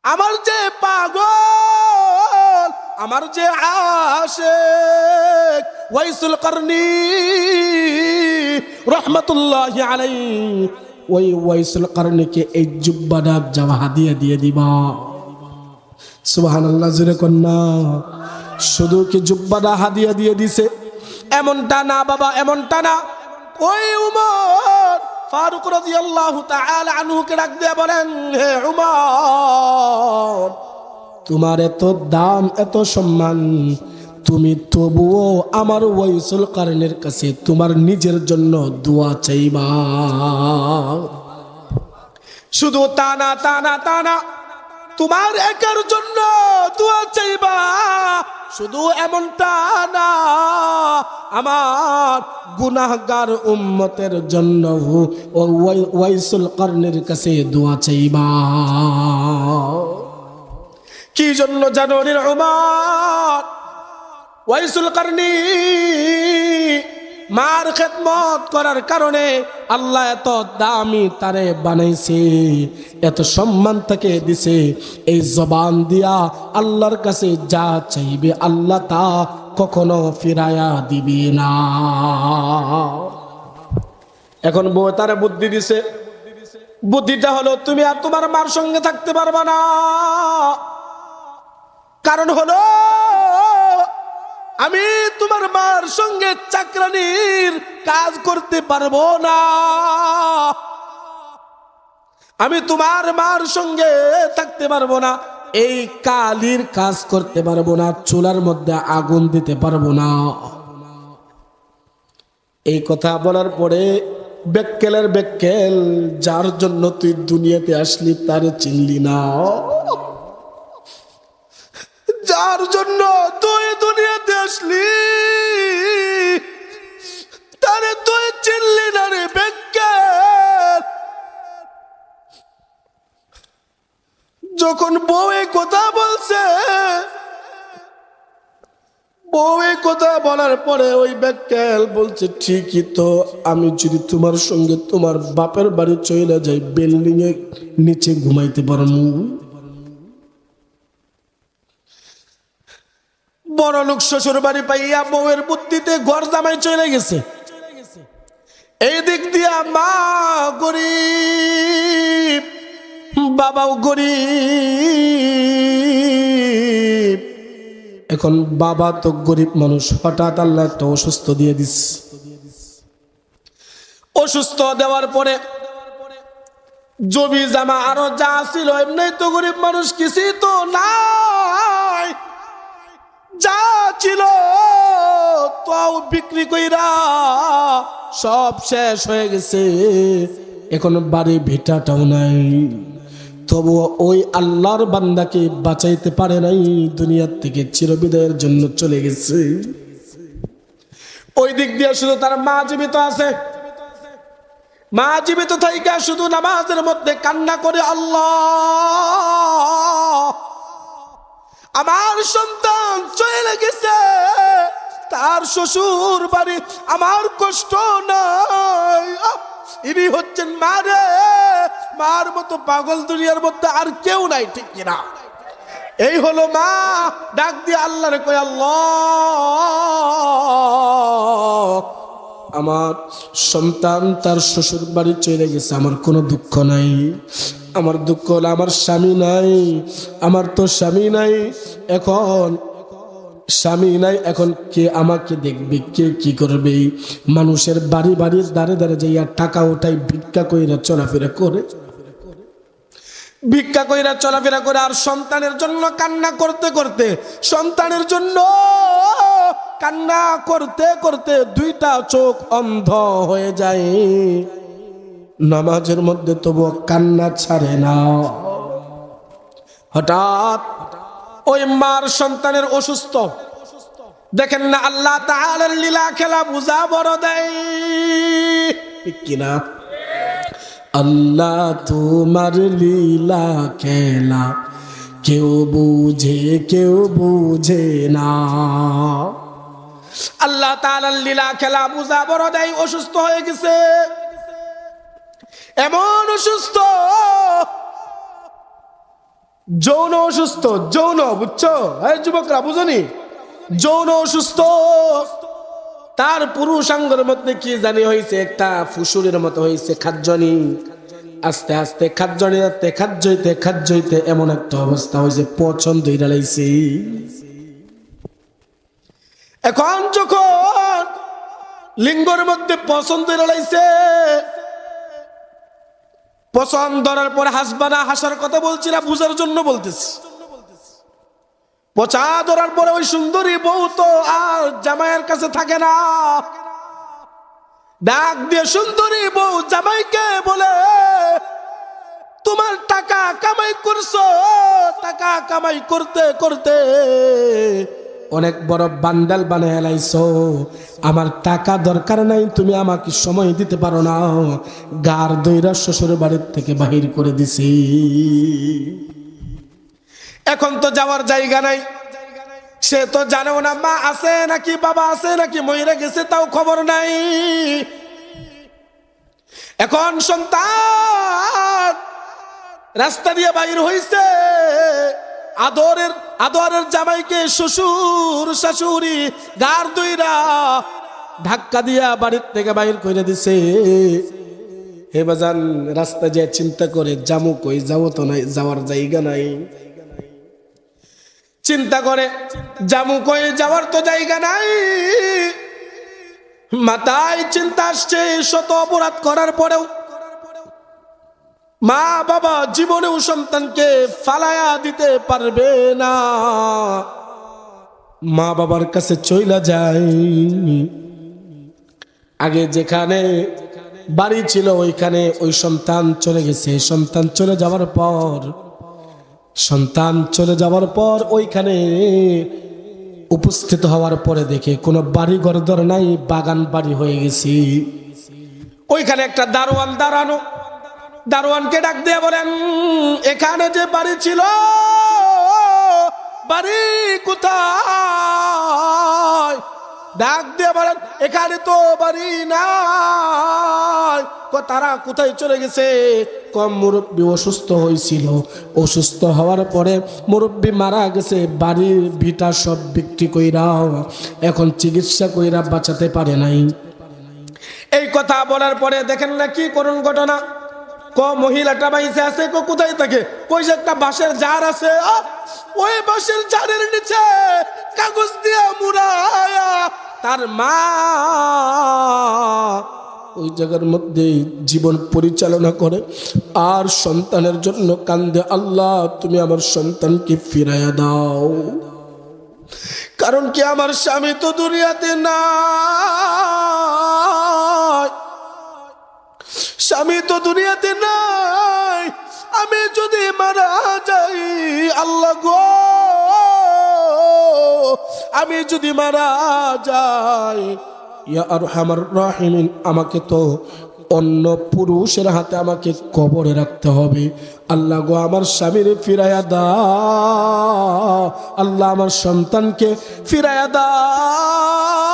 আমার যে পাগল, আমার যে আশিক ওয়াইসুল করনি রাহমাতুল্লাহি আলাইহি, ওই ওয়াইসুল করনিকে এই জুব্বাটা জামা হাদিয়া দিয়ে দিবা। সুবহানাল্লাহ, জোরে কন্যা। শুধু কি জুব্বাটা হাদিয়া দিয়ে দিছে এমনটা না বাবা, এমনটা না। ওই উমর ফারুক রাদিয়াল্লাহু তাআলা আনহুকে ডাক দিয়ে বলেন, হে উমর, তোমার এত দাম, এত সম্মান, তুমি তবুও আমার ওয়াইসুল করনির কাছে তোমার নিজের জন্য দোয়া চাইবা। শুধু তা না, তা না, তা না, তোমার একার জন্য দোয়া চাইবা। শুধু এমনটা না, আমার গুনাহগার উম্মতের জন্য ওয়াইসুল করনির কাছে দোয়া চাইবা। কি জন্য জানো রে উমর? ওয়াইসুল করনি মার খেদমত করার কারণে আল্লাহ এত দামি তারে বানাইছে, এত সম্মান তাকে দিছে। এই জবান দিয়া আল্লাহর কাছে যা চাইবে আল্লাহ তা কখনো ফিরায়া দিবে না। এখন বউ তারে বুদ্ধি দিছে। বুদ্ধিটা হলো, তুমি আর তোমার মার সঙ্গে থাকতে পারবা না। কারণ হলো, আমি তোমার মার সঙ্গে চাকরানির কাজ করতে পারবো না। আমি তোমার মার সঙ্গে থাকতে পারবো না, এই কালির কাজ করতে পারবো না, চুলার মধ্যে আগুন দিতে পারবো না। এই কথা বলার পরে বেক্কেলের বেক্কেল, যার জন্য তুই দুনিয়াতে আসলি তারে চিনলি না, যার জন্য তুই দুনিয়াতে আসলি তারে তুই চিনলি না রে বেক্কেল। যখন বউ এই কথা বলছে, বউ এই কথা বলার পরে ওই বেক্কেল বলছে, ঠিকই তো, আমি যদি তোমার সঙ্গে তোমার বাপের বাড়ি চলে যাই, বিল্ডিং এর নিচে ঘুমাইতে পারবো। বড় লোক শ্বশুর বাড়ি পাইয়া বউয়ের বুদ্ধিতে ঘর জামাই চলে গেছে। এই দিক দিয়া মা গরিব, বাবাও গরিব। এখন বাবা তো গরিব মানুষ, হঠাৎ আল্লাহ একটা অসুস্থ দিয়ে দিস। অসুস্থ দেওয়ার পরে জমি জামা আরো যা ছিল, এমনি তো গরিব মানুষ, কিছুই তো নাই। যা ছিল তাও বিক্রি কইরা সব শেষ হয়ে গেছে। এখন বাড়ি ভিটাটাও নাই। তবু ওই আল্লাহর বান্দাকে বাঁচাইতে পারে নাই, দুনিয়ার থেকে চিরবিদায়ের জন্য চলে গেছে। ওই দিক দিয়ে শুধু তার মা জীবিত আছে। মা জীবিত থাইকা শুধু নামাজের মধ্যে কান্না করে, আল্লাহ, আমার সন্তান চলে গেছে, তার শ্বশুর বাড়ি, আমার কষ্ট নাই। ইনি হচ্ছেন মা রে, মার মতো পাগল দুনিয়ার মধ্যে আর কেউ নাই, ঠিক কিনা? এই হলো মা। ডাক দিয়ে আল্লাহরে কই, আল্লাহ, আমার সন্তান তার শ্বশুর বাড়ি চলে গেছে, আমার কোনো দুঃখ নাই। আমার দুঃখ হলো আমার স্বামী নাই, আমার তো স্বামী নাই। এখন স্বামী নাই, এখন কে আমাকে দেখবে, কে কি করবে? মানুষের বাড়ি বাড়ির দাঁড়ে দাঁড়ে যাইয়া টাকা ওঠাই, ভিক্ষা কইরা চলাফেরা করে, ভিক্ষা কইরা চলাফেরা করে। আর সন্তানের জন্য কান্না করতে করতে, সন্তানের জন্য কান্না করতে করতে দুইটা চোখ অন্ধ হয়ে যায়। নামাজের মধ্যে তবু কান্না ছাড়ে না। হঠাৎ ওই মার সন্তানের অসুস্থ, দেখেন না আল্লাহ তাআলার লীলা খেলা বুঝা বড় দেয়, ঠিক কিনা? আল্লাহ তোমার লীলা খেলা কেউ বুঝে, কেউ বুঝে না। আল্লাহ তাআলার লীলা খেলা বুঝা বড় দেয়। অসুস্থ হয়ে গেছে, এমন অসুস্থ যৌন অসুস্থ, যৌন, বুঝছো এই যুবকরা, বুঝনি? যৌন অসুস্থ, তার পুরুষাঙ্গের মধ্যে কি জানি হয়েছে, একটা ফুসুরির মতো হয়েছে, খাদ্যনি। আস্তে আস্তে খাদ্যনিতে খাদ্যইতে এমন একটা অবস্থা হয়েছে, পছন্দ ডালাইছে। এখন যখন লিঙ্গর মধ্যে পছন্দ ডালাইছে, পছন্দ ধরার পরে হাসবা না, হাসার কথা বলছি না, বুঝার জন্য বলতেছি। পচা ধরার পরে ওই সুন্দরী বউ তো আর জামাইয়ের কাছে থাকে না। ডাক দিয়ে সুন্দরী বউ জামাইকে বলে, তোমার টাকা কামাই করছো, টাকা কামাই করতে করতে অনেক বড় বান্ডাল বানায় লাইছো, আমার টাকা দরকার নাই, তুমি আমাকে সময় দিতে পারো না, গার দইরা শ্বশুর বাড়ির থেকে বাহির করে দিছি। এখন তো যাওয়ার জায়গা নাই, সে তো জানেও না মা আছে নাকি বাবা আছে নাকি মইরা গেছে, তাও খবর নাই। এখন সন্তান রাস্তা দিয়ে বাইর হইছে, আদরের জামাইকে শ্বশুর শাশুড়ি গার দইরা ধাক্কা দিয়া বাড়ির থেকে বাইর করে দিছে। হে বাজান, রাস্তা যে চিন্তা করে জামু কই, যাও তো নাই, যাওয়ার জায়গা নাই। চিন্তা করে জামু কই, যাওয়ার তো জায়গা নাই। মাথায় চিন্তা আসছে, শত অপরাধ করার পরেও মা বাবা জীবনেও সন্তানকে ফালায়া দিতে পারবে না। মা বাবার কাছে চইলা যায়। আগে যেখানে বাড়ি ছিল ওইখানে ওই সন্তান চলে গেছে। সন্তান চলে যাওয়ার পর ওইখানে উপস্থিত হওয়ার পরে দেখে কোনো বাড়ি ঘরদর নাই, বাগান বাড়ি হয়ে গেছি। ওইখানে একটা দারোয়ান দাঁড়ানো, দারোয়ানকে ডাক দিয়ে বলেন, এখানে যে বাড়ি ছিল, বাড়ি কোথায়? ডাক দিয়ে বলেন, এখানে তো বাড়ি নাই। তারা কোথায় চলে গেছে? কম মুরব্বী অসুস্থ হয়েছিল, অসুস্থ হওয়ার পরে মুরব্বী মারা গেছে, বাড়ির ভিটা সব বিক্রি কইরা এখন চিকিৎসা কইরা বাঁচাতে পারে নাই। এই কথা বলার পরে দেখেন না কি করুন ঘটনা। মহিলাটা বাইসে আছে, কোথায় থাকে? কই যে একটা বাঁশের জার আছে, ওই বাঁশের জারের নিচে কাগজ দিয়ে মুড়ায়া তার মা ওই জায়গার মধ্যে জীবন পরিচালনা করে আর সন্তানের জন্য কান্দে, আল্লাহ তুমি আমার সন্তানকে ফিরাইয়া দাও। কারণ কি, আমার স্বামী তো দুনিয়াতে নাই, স্বামী তো দুনিয়াতে নাই। আমি যদি মারা যাই, আল্লাহ গো, আমি যদি মারা যাই, ইয়া আরহামার রাহিমিন, আমাকে তো অন্য পুরুষের হাতে আমাকে কবরে রাখতে হবে। আল্লাহ গো, আমার স্বামীর ফিরাইয়া দাও, আল্লাহ আমার সন্তানকে ফিরাইয়া দাও।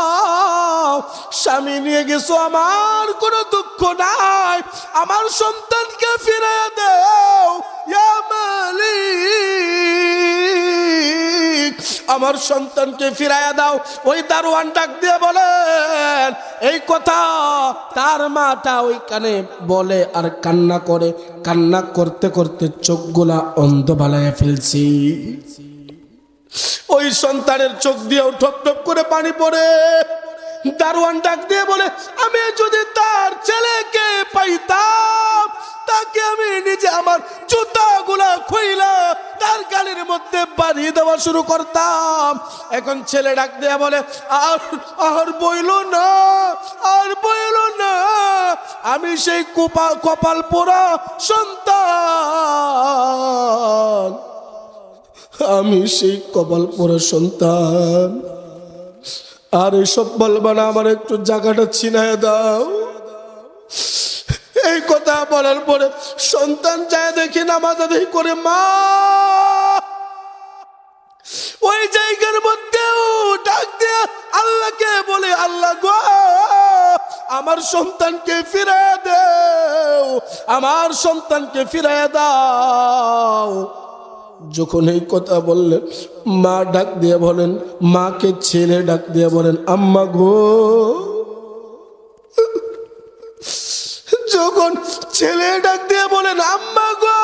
স্বামী নিয়ে গেছো, আমার কোনো দুঃখ নাই, আমার সন্তানকে ফিরাইয়া দাও ইয়া মালিক, আমার সন্তানকে ফিরাইয়া দাও। ওই দারোয়ান ডাক দিয়ে বলেন এই কথা, তার মাটা ওইখানে বলে আর কান্না করে, কান্না করতে করতে চোখগুলা অন্ধ বানায় ফেলছি। ওই সন্তানের চোখ দিয়েও ঠপ ঠপ করে পানি পড়ে। দারোয়ান ডাক দিয়ে বলে, আমি যদি তার ছেলেকে পাইতাম, তাকে আমি নিজে আমার জুতাগুলা খুইলা তার গালের মধ্যে বাড়ি দেওয়া শুরু করতাম। এখন ছেলে ডাক দিয়ে বলে, আর বইল না, আর বইল না, আমি সেই কপাল পোড়া সন্তান, আমি সেই কপাল পোড়া সন্তান। আর এসব বলবা না, আমার একটু জায়গাটা ছিনায় দাও। এই কথা বলার পরে সন্তান যায় দেখি নামাজ আদায় করে, মা ওই জায়গার মধ্যেও ডাক দিয়ে আল্লাহকে বলে, আল্লাহ গো, আমার সন্তানকে ফিরিয়ে দাও, আমার সন্তানকে ফিরিয়ে দাও। যখন এই কথা বললেন, মা ডাক দিয়ে বলেন, মাকে ছেলে ডাক দিয়ে বলেন, আম্মা গো। যখন ছেলে ডাক দিয়ে বলেন আম্মা গো,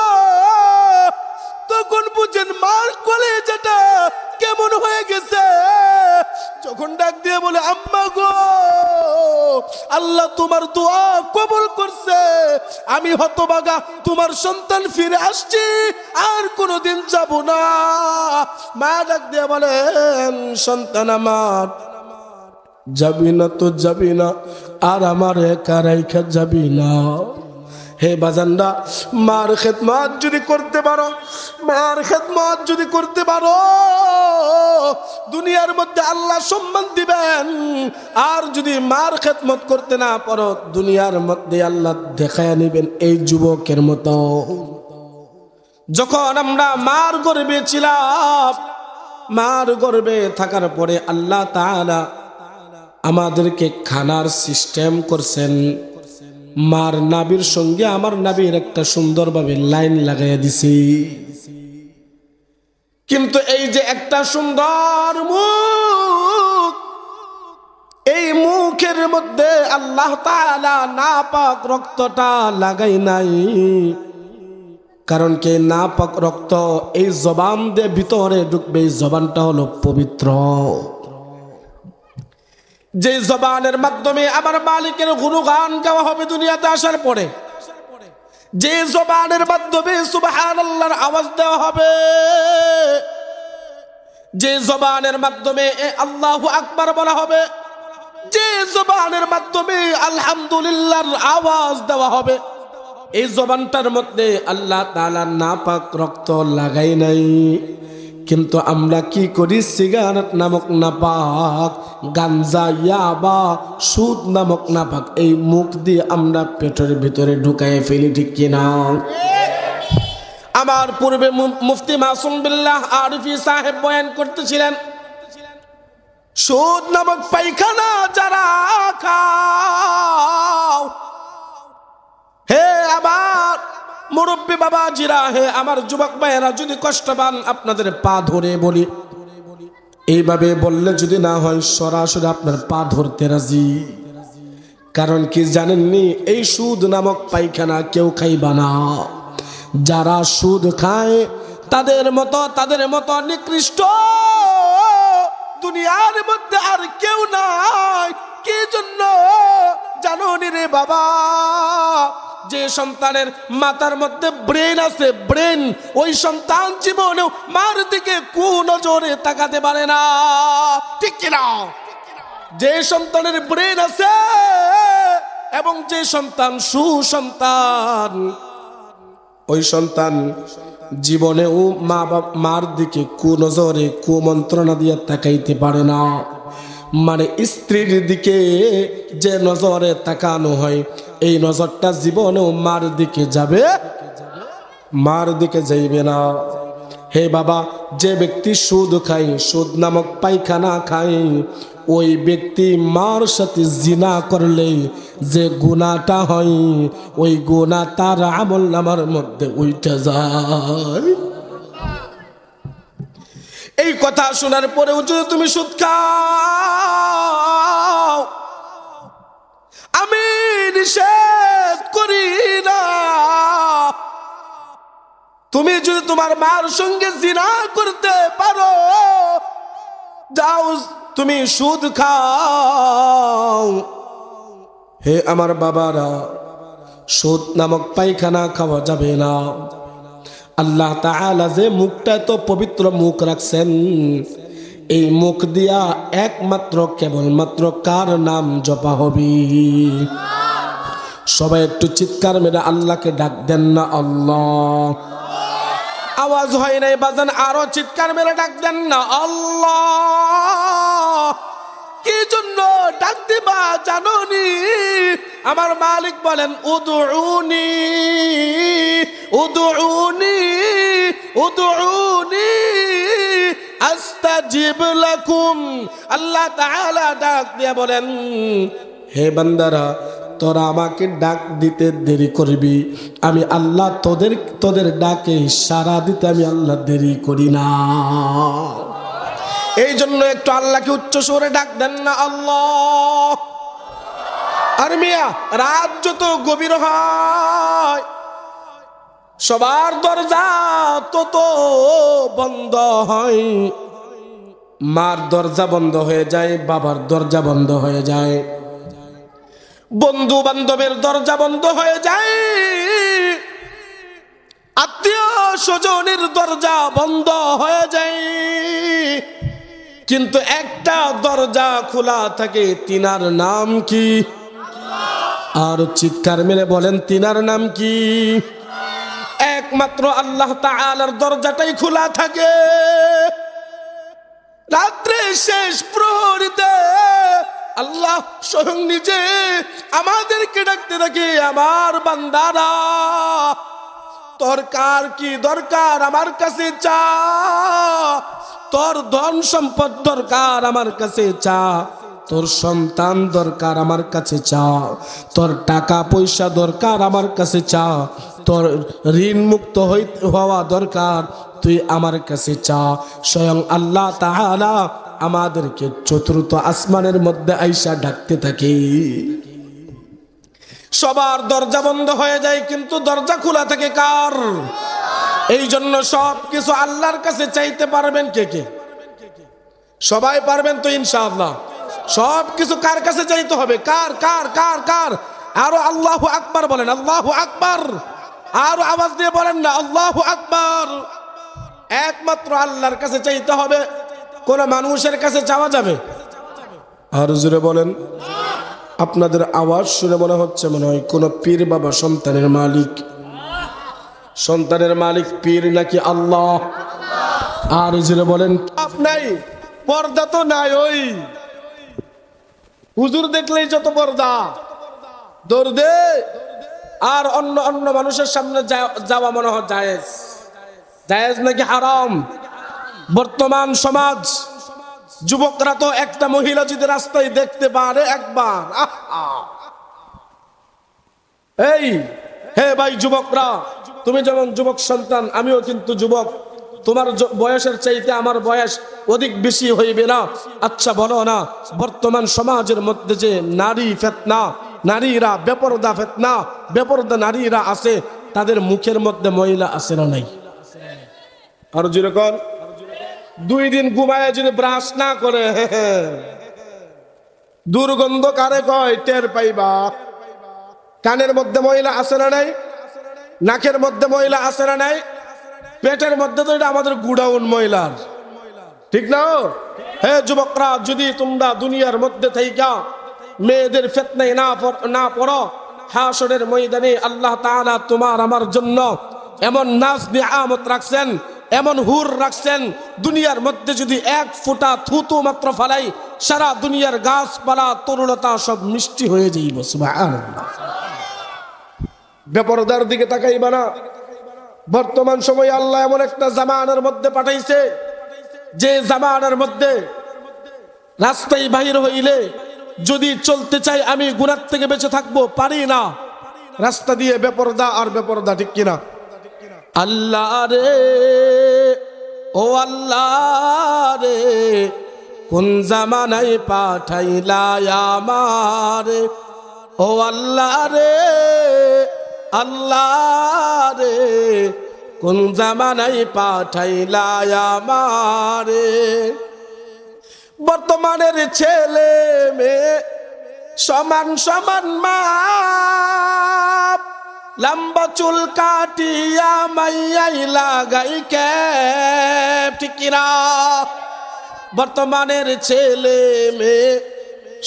তখন বুঝেন মার কলেজাটা কেমন হয়ে গেছে। যখন ডাক দিয়ে বলে আম্মা গো, আল্লাহ তোমার দোয়া কবুল করছে, আমি হতভাগা তোমার সন্তান ফিরে আসছি, আর কোনোদিন যাব না। মা ডাক দিয়ে বলেন, সন্তান আমার, যাবি না তো যাবি না, আর আমার একা রাইখা যাবি না। হে বাজানরা, মার খেদমত যদি করতে পারো, মার খেদমত যদি করতে পারো, দুনিয়ার মধ্যে আল্লাহ সম্মান দিবেন। আর যদি মার খেদমত করতে না পারো, দুনিয়ার মধ্যে আল্লাহ দেখায় নিবেন এই যুবকের মতো। যখন আমরা মার গর্ভে ছিলাম, মার গর্ভে থাকার পরে আল্লাহ তাআলা আমাদেরকে খানার সিস্টেম করছেন। মার নাবির সঙ্গে আমার নাবির একটা সুন্দরভাবে লাইন লাগাইয়া দিছি। কিন্তু এই যে একটা সুন্দর মুখ, এই মুখের মধ্যে আল্লাহ তাআলা নাপাক রক্তটা লাগাই নাই। কারণ কি, নাপাক রক্ত এই জবান দিয়ে ভিতরে ঢুকবে, এই জবানটা হলো পবিত্র। যে জবানের মাধ্যমে আমার মালিকের গুণগান গাওয়া হবে দুনিয়াতে আসার পরে, যে জবানের মাধ্যমে সুবহানাল্লাহর আওয়াজ দেওয়া হবে, যে জবানের মাধ্যমে আল্লাহু আকবার বলা হবে, যে জবানের মাধ্যমে আলহামদুলিল্লাহর আওয়াজ দেওয়া হবে, এই জবানটার মধ্যে আল্লাহ তাআলা নাপাক রক্ত লাগাই নাই। কিন্তু আমরা কি করি, সিগারেট নামক নাপাক, গাঞ্জা, ইয়াবা, সুদ নামক নাপাক, এই মুখ দিয়ে আমরা পেটের ভিতরে ঢুকায় ফেলি, ঠিক কিনা? আমার পূর্বে মুফতি মাসুম বিল্লাহ আরিফি সাহেব বয়ান করতেছিলেন, সুদ নামক পায়খানা যারা খাও, হে আমার মুরব্বী বাবাজিরা, হে আমার যুবক ভাইয়েরা, যদি কষ্ট পান আপনাদের পা ধরে বলি, এইভাবে বললে যদি না হয়, সরাসরি আপনার পা ধরতে রাজি। কারণ কি জানেননি, এই সুদ নামক পায়খানা কেউ খাইবা না। যারা সুদ খায় তাদের মতো নিকৃষ্ট দুনিয়ার মধ্যে আর কেউ নাই। কি জন্য জানো রে বাবা? যে সন্তানের মাথার মধ্যে ব্রেন আছে, ব্রেন, ওই সন্তান জীবনেও মার দিকে কুনজরে তাকাতে পারে না, ঠিক কিনা? যে সন্তানের ব্রেন আছে এবং যে সন্তান সুসন্তান, ওই সন্তান জীবনেও মার দিকে কুনজরে কুমন্ত্রণা দিয়ে তাকাইতে পারে না। মানে স্ত্রীর দিকে যে নজরে তাকানো হয়, এই নজরটা জীবনেও মার দিকে যাবে, মার দিকে যাইবে না। হে বাবা, যে ব্যক্তি সুদ খায়, সুদ নামক পায়খানা খায়, ওই ব্যক্তি মার সাথে জিনা করলে যে গুনাহটা হয়, ওই গুনাহ তার আমলনামার মধ্যে উঠে যায়। এই কথা শোনার পরেও যদি তুমি সুদ খাও, আমি নিষেধ করি না। তুমি যদি তোমার মার সঙ্গে জিনা করতে পারো, যাও তুমি সুদ খাও। হে আমার বাবারা, সুদ নামক পায়খানা খাওয়া যাবে না। আল্লাহ তাআলা যে মুখটা তো পবিত্র মুখ রাখছেন, এই মুখ দিয়া একমাত্র কেবলমাত্র কার নাম জপা হবে? সবাই একটু চিৎকার মেরে আল্লাহকে ডাক দেন না, আল্লাহ। আওয়াজ হয় নাই বাজান, আরো চিৎকার মেরে ডাক দেন না, আল্লাহ। কি জন্য ডাক দিবা জানোনি? আমার মালিক বলেন, উদউনি উদউনি উদউনি আস্তাজিব লাকুম। আল্লাহ তাআলা ডাক দিয়ে বলেন, হে বান্দারা, তোরা আমাকে ডাক দিতে দেরি করবি, আমি আল্লাহ তোদের ডাকে সাড়া দিতে আমি আল্লাহ দেরি করি না। এই জন্য একটু আল্লাহকে উচ্চ স্বরে ডাক দেন না, আল্লাহ। আর মিয়া, রাত যত গভীর হয় সবার দরজা তত বন্ধ হয়। মার দরজা বন্ধ হয়ে যায়, বাবার দরজা বন্ধ হয়ে যায়, বন্ধু বান্ধবের দরজা বন্ধ হয়ে যায়, আত্মীয় স্বজনের দরজা বন্ধ হয়ে যায়। কিন্তু একটা দরজা খোলা থাকে, তিনার নাম কি? আর চিৎকার মেরে বলেন, তিনার নাম কি? একমাত্র আল্লাহ তাআলার দরজাটাই খোলা থাকে। রাত্রে শেষ প্রহরীতে আল্লাহ স্বয়ং নিজে আমাদেরকে ডাকতে থাকে, আমার বান্দারা, তোর কার কি দরকার আমার কাছে চা, তোর ধন সম্পদ দরকার আমার কাছে চা, তোর সন্তান দরকার আমার কাছে চা, তোর টাকা পয়সা দরকার আমার কাছে চা, তোর ঋণ মুক্ত হওয়া দরকার তুই আমার কাছে চা। স্বয়ং আল্লাহ তাআলা আমাদেরকে চতুর্থ আসমানের মধ্যে আইসা ডাকতে থাকে। সবার দরজা বন্ধ হয়ে যায়, কিন্তু দরজা খোলা থাকে কার? এই জন্য সব কিছু আল্লাহর কাছে চাইতে পারবেন কে কে? সবাই পারবেন তো ইনশাআল্লাহ? সব কিছু কার কাছে চাইতে হবে? কার কার কার কার? আরো আল্লাহু আকবার বলেন, আল্লাহু আকবার। আরো আওয়াজ দিয়ে বলেন না, আল্লাহু আকবার। একমাত্র আল্লাহর কাছে চাইতে হবে, কোন মানুষের কাছে চাওয়া যাবে? আর জোরে বলেন। আপনাদের আওয়াজ শুনে মনে হচ্ছে মনে হয় কোন পীর বাবা সন্তানের মালিক। সন্তানের মালিক পীর নাকি আল্লাহ? আর জোরে বলেন। নাই পর্দা তো নাই, ওই হুজুর দেখলেই যত পর্দা, দৌড় দে। আর অন্য অন্য মানুষের সামনে যাওয়া মনে হয় জায়েজ। জায়েজ নাকি হারাম? বর্তমান সমাজ যুবকরা তো একটা মহিলা যদি রাস্তায় দেখতে পারে একবার, এই হে ভাই যুবকরা, তুমি যেমন যুবক সন্তান, আমিও কিন্তু যুবক, তোমার বয়সের চাইতে আমার বয়স অধিক বেশি হইবে না। আচ্ছা বলো না, বর্তমান সমাজের মধ্যে যে নারী ফিতনা, নারীরা বেপরদা ফিতনা, বেপরদা নারীরা আছে, তাদের মুখের মধ্যে ময়লা আছে না নাই? আর যেরকম 2 দিন ঘুমায় যদি ব্রাশ না করে, দুর্গন্ধ কারে কয় টের পাইবা। কানের মধ্যে ময়লা আছে না নাই? নাকের মধ্যে ময়লা আছে না নাই? পেটের মধ্যে তো এটা আমাদের গুডাউন ময়লার, ঠিক না? হে যুবকরা, যদি তোমরা দুনিয়ার মধ্যে থাইকা মেয়েদের ফিতনায় না পড়ো, হাশরের ময়দানে আল্লাহ তাআলা তোমার আমার জন্য এমন নাজ নিয়ামত রাখছেন, এমন হুর রাখছেন, দুনিয়ার মধ্যে যদি 1 ফোঁটা থুতু মাত্র ফালাই, সারা দুনিয়ার গাছপালা তরুলতা সব মিষ্টি হয়ে যাইব। সুবহানাল্লাহ। বেপরদার দিকে তাকাইবা না। বর্তমান সময়ে আল্লাহ এমন একটা জামানার মধ্যে পাঠাইছে, যে জামানার মধ্যে রাস্তায় বাহির হইলে যদি চলতে চাই আমি গুনাহ থেকে বেঁচে থাকবো, পারি না। রাস্তা দিয়ে বেপরদা আর বেপরদা, ঠিক কিনা? আল্লাহ রে, ও আল্লাহ রে, কোন জামানায় পাঠাইলা আমারে, ও আল্লাহ রে, আল্লাহ রে, কোন জামানায় পাঠাইলা আমারে। বর্তমানের ছেলে মেয়ে সমান সমান মাপ, লম্বা চুল কাটিয়া মাইয়াই লাগাই ক্যাপ, ঠিক কিনা? বর্তমানের ছেলে মেয়ে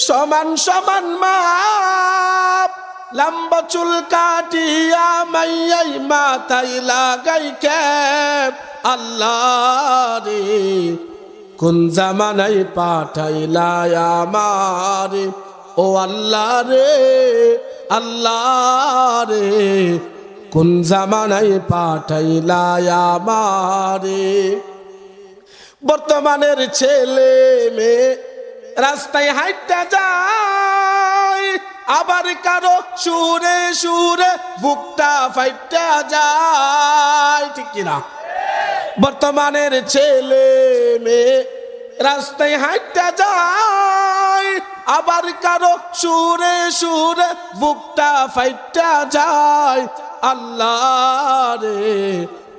সমান সমান মাপ, লম্বা চুল কাটিয়া মাইয়াই মাথায় লাগাই ক্যাপ। আল্লাহ রে, কোন জামানায় পাঠাইলা আমারে, ও আল্লাহ রে, আল্লাহ রে, কোন জামানায় পাঠাইলা আমারে। বর্তমানের ছেলে মেয়ে রাস্তায় হাইটা যায়, আবার কারো সুরে সুরে বুকটা ফাইটা যায়, ঠিক কিনা? বর্তমানের ছেলে মেয়ে রাস্তায় হাঁটতে যায়, আবার কারো সুরে সুরে বুকটা ফাইটা যায়। আল্লাহ রে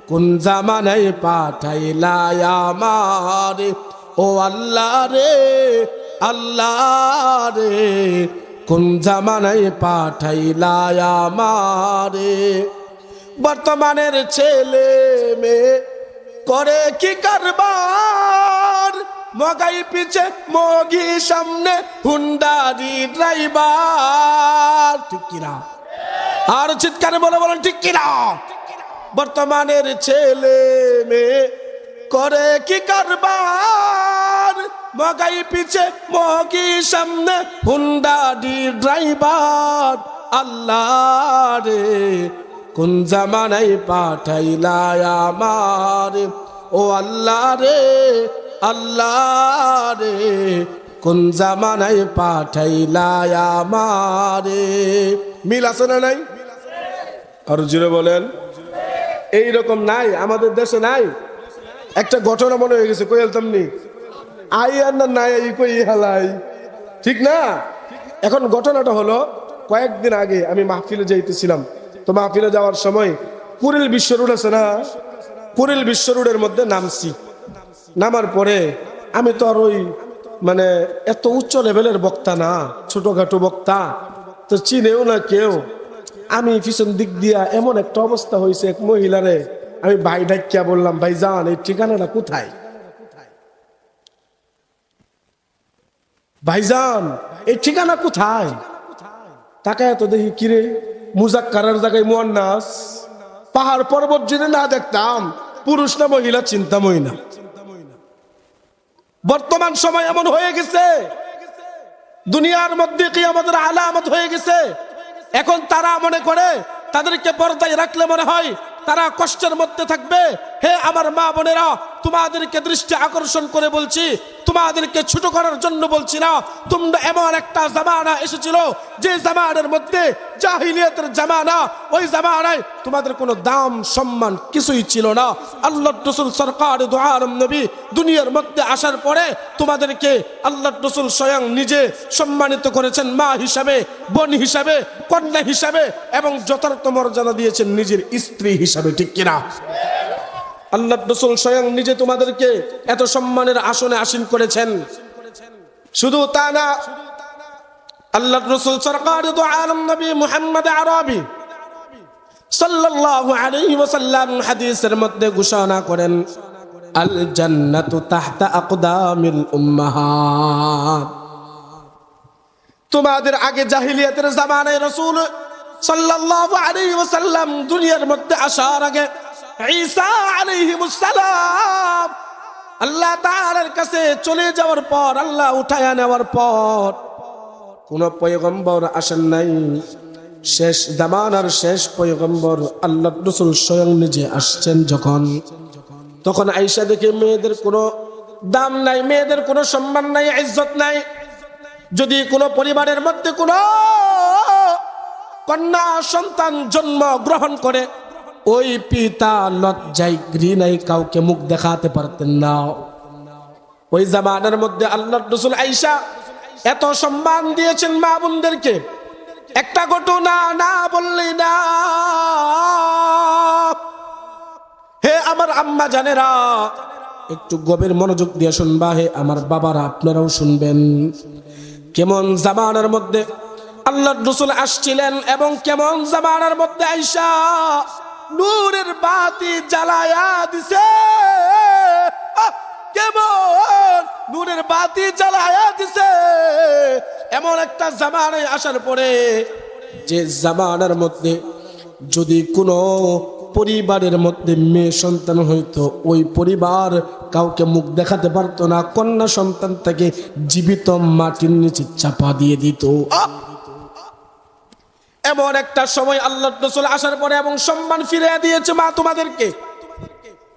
কোন জামানায় পাঠাইলা আমারে, ও আল্লাহ রে, আল্লাহ রে কোন জামানায় পাঠাইলা আমারে। বর্তমানের ছেলে মেয়ে করে কি কারবার, মগাই পিছে মগি সামনে হুন্ডারি ড্রাইভার, ঠিক কিনা? আর চিৎকারে বলে বলেন ঠিক কিনা? বর্তমানের ছেলে মেয়ে করে কি কারবার, মগাই পিছে মগি সামনে হুন্ডারি ড্রাইভার। আল্লাহ রে কোন জামানায় পাঠাইলা আমারে, ও আল্লাহ রে, আল্লাহ রে কোন জামানায় পাঠাইলা আমারে। মিল আছে না নাই? আর জুড়ে বলেন। এইরকম নাই আমাদের দেশে? নাই? একটা ঘটনা মনে হয়ে গেছে, কই এলতাম নি আই আর না নাই কই হালাই, ঠিক না? এখন ঘটনাটা হলো, কয়েকদিন আগে আমি মাহফিলে যাইতেছিলাম। তো মাহফিলে যাওয়ার সময় কুড়িল বিশ্ব রোড আছে না, কুড়িল বিশ্ব রোডের মধ্যে নামছি। নামার পরে আমি তো আর ওই মানে এত উচ্চ লেভেলের বক্তা না, ছোটখাটো বক্তা, তো চিনেও না কেউ। আমি পিছন দিক দিয়া এমন একটা অবস্থা হয়েছে, এক মহিলারে আমি ভাই ডাকিয়া বললাম, ভাই যান এই ঠিকানাটা কোথায়? ভাইজান এই ঠিকানা কোথায়? তাকায় তো দেখি কিরে মুজাক্কারের জায়গায় মুয়ান্নাস, পাহাড় পর্বত যদি না দেখতাম পুরুষ না মহিলা চিন্তামই না। বর্তমান সময় এমন হয়ে গেছে, দুনিয়ার মধ্যে কিয়ামতের আলামত হয়ে গেছে। এখন তারা মনে করে তাদেরকে পর্দায় রাখলে মনে হয় তারা কষ্টের মধ্যে থাকবে। হে আমার মা বোনেরা, তোমাদেরকে দৃষ্টি আকর্ষণ করে বলছি, তোমাদেরকে ছোট করার জন্য বলছি না। তোমরা এমন একটা জামানা এসেছিল যে জামানার মধ্যে জাহিলিয়াতের জামানা, ওই জামানায় তোমাদের কোনো দাম সম্মান কিছুই ছিল না। আল্লাহর রাসূল সরকার দু আলম নবী দুনিয়ার মধ্যে আসার পরে তোমাদেরকে আল্লাহর রাসূল স্বয়ং নিজে সম্মানিত করেছেন, মা হিসাবে, বোন হিসাবে, কন্যা হিসাবে, এবং যথার্থ মর্যাদা দিয়েছেন নিজের স্ত্রী হিসাবে, ঠিক কিনা? আল্লাহর রাসূল স্বয়ং নিজে তোমাদেরকে এত সম্মানের আসনে আসীন করেছেন। শুধু তা না, আল্লাহর রাসূল সরকার দু আলম নবী মুহাম্মদ আরবি সাল্লাল্লাহু আলাইহি ওয়াসাল্লাম হাদিসের মধ্যে ঘোষণা করেন, আল জান্নাতু তাহতা আকদামিল উম্মাহাত। তোমাদের আগে জাহিলিয়াতের জামানায় রাসূল সাল্লাল্লাহু আলাইহি ওয়াসাল্লাম দুনিয়ার মধ্যে আসার আগে ঈসা আলাইহিস সালাম আল্লাহ তাআলার কাছে চলে যাওয়ার পর, আল্লাহ উঠায়া নেওয়ার পর কোন পয়গম্বর আসেন নাই। শেষ জামানার শেষ পয়গম্বর আল্লাহর রাসূল স্বয়ং নিজে আসছেন যখন, তখন আয়েশা দেখে মেয়েদের কোনো দাম নাই, মেয়েদের কোনো সম্মান নাই, ইজ্জত নাই। যদি কোনো পরিবারের মধ্যে কোনো কন্যা সন্তান জন্ম গ্রহণ করে, ওই পিতা লজ্জায় ঘৃণায় কাউকে মুখ দেখাতে পারতেন না। ওই জামানার মধ্যে আল্লাহর রাসূল আয়েশা এত সম্মান দিয়েছেন মা বোনদেরকে, একটা ঘটনা না বললি না। হে আমার আম্মা জানেরা, একটু গভীর মনোযোগ দিয়ে শুনবা। হে আমার বাবারা, আপনারাও শুনবেন। কেমন জামানার মধ্যে আল্লাহর রাসূল আসছিলেন এবং কেমন জামানার মধ্যে আয়েশা নূরের বাতি জ্বালায়া দিছে। কেমন নূরের বাতি জ্বালায়া দিছে। এমন একটা জামানায় আসার পরে, যে জামানার মধ্যে যদি কোনো পরিবারের মধ্যে মেয়ে সন্তান হইতো, ওই পরিবার কাউকে মুখ দেখাতে পারতো না, কন্যা সন্তান তাকে জীবিত মাটির নিচে চাপা দিয়ে দিত। এমন একটা সময় আল্লাহর রাসূল আসার পরে এবং সম্মান ফিরে দিয়েছে মা তোমাদেরকে।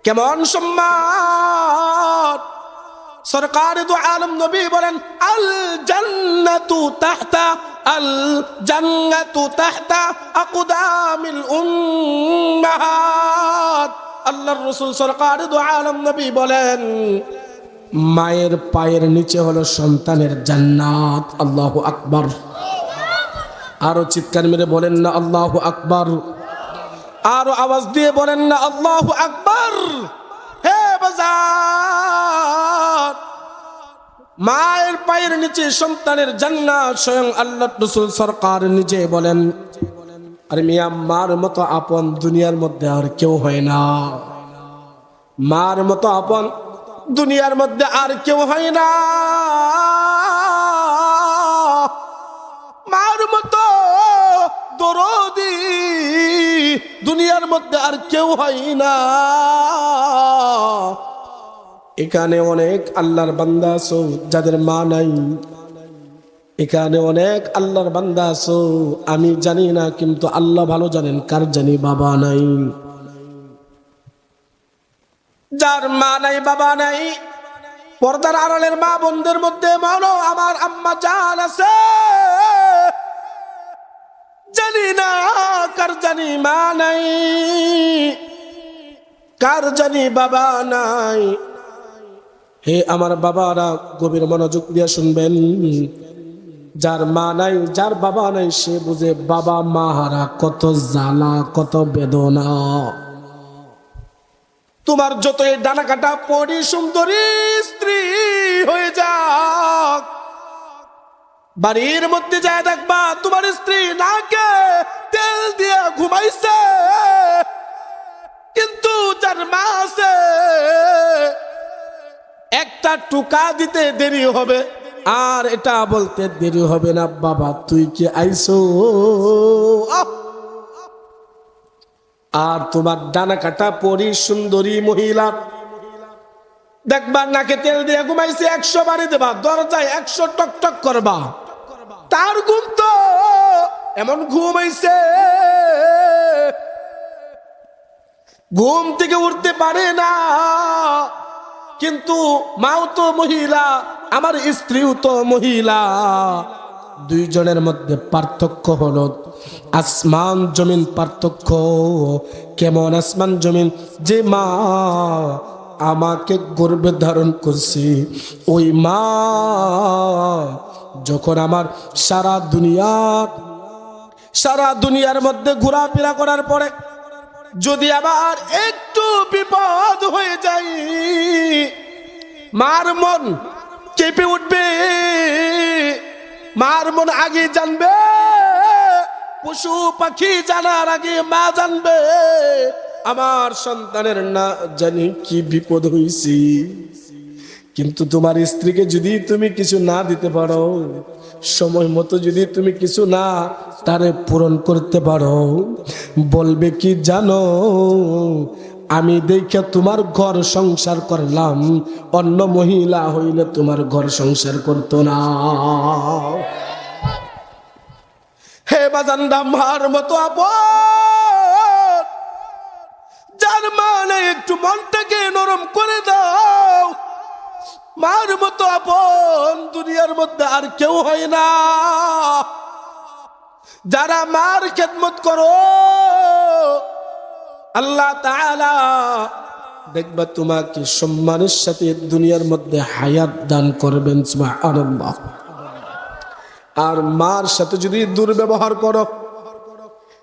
কেমন সম্মান! সরকার দু আলম নবী বলেন, আল জান্নাতু তাহতা আল জান্নাতু তাহতা আকদামিল উম্মাহাত। আল্লাহর রাসূল সরকার দু আলম নবী বলেন, মায়ের পায়ের নিচে হলো সন্তানের জান্নাত। আল্লাহু আকবার। আরো চিৎকার মেরে বলেন না আল্লাহু আকবার। আরো আওয়াজ দিয়ে বলেন না আল্লাহু আকবার। হে বাজার, মায়ের পায়ের নিচে সন্তানের জান্নাত স্বয়ং আল্লাহর রাসূল সরকার নিজে বলেন। আর মিয়া, মার মতো আপন দুনিয়ার মধ্যে আর কেউ হয় না। মার মতো আপন দুনিয়ার মধ্যে আর কেউ হয় না। মার মতো দরদি দুনিয়ার মধ্যে আর কেউ হয় না। এখানে অনেক আল্লাহর বান্দা আছো যাদের মা নাই। এখানে অনেক আল্লাহর বান্দা আছো, আমি জানি না কিন্তু আল্লাহ ভালো জানেন কার জানি বাবা নাই। যার মা নাই বাবা নাই, পর্দার আড়ালের মা বোনদের মধ্যে মানো আমার আম্মা জান আছে, জানি না কার জানি মা নাই, কার জানি বাবা নাই। হে আমার বাবারা, গভীর মনোযোগ দিয়ে শুনবেন। যার মা নাই, যার বাবা নাই, সে বুঝে বাবা মা হারা কত জ্বালা, কত বেদনা। তোমার যতই ডানা কাটা পরি সুন্দরী স্ত্রী হয়ে যাক, বাড়ির মধ্যে যায় দেখবা তোমার স্ত্রী নাকে তেল দিয়ে ঘুমাইছে, কিন্তু যার মা আছে একটা টুকা দিতে দেরি হবে, আর এটা বলতে দেরি হবে না, বাবা তুই কি আইছো। আর তোমার ডানা কাটা পরি সুন্দরী মহিলা দেখবা নাকে তেল দিয়ে ঘুমাইছে, 100 বাড়ি দেবা, দরজায় 100 টক টক করবা। তার ঘুম তো এমন ঘুমাইছে, ঘুম থেকে উঠতে পারে না। কিন্তু মাও তো মহিলা, আমার স্ত্রীও তো মহিলা, দুইজনের মধ্যে পার্থক্য হলো আসমান জমিন পার্থক্য। কেমন আসমান জমিন? যে মা আমাকে গর্ভে ধারণ করছে, ওই মা যখন আমার সারা দুনিয়ার মধ্যে ঘোরাফেরা করার পরে যদি আবার একটু বিপদ হয়ে যায়, মার মন কেঁপে উঠবে, মার মন আগে জানবে, পশু পাখি জানার আগে মা জানবে আমার সন্তানের না জানি কি বিপদ হয়েছে। কিন্তু তোমার স্ত্রীকে যদি তুমি কিছু না দিতে পারো, সময় মতো যদি তুমি কিছু না তারে পূরণ করতে পারো, বলবে কি জানো, আমি দেখে তোমার ঘর সংসার করলাম, অন্য মহিলা হইলে তোমার ঘর সংসার করতো না। হে বাজানরা, মার মতো আপন যার মানে একটু মনটাকে নরম করে দাও। মার মতো আপন দুনিয়ার মধ্যে আর কেউ হয় না। যারা মার খেদমত করো, আল্লাহ তাআলা দেখবা তোমাকে সম্মানের সাথে দুনিয়ার মধ্যে হায়াত দান করবেন, সুবহানাল্লাহ। আর মার সাথে যদি দুর্ব্যবহার করো,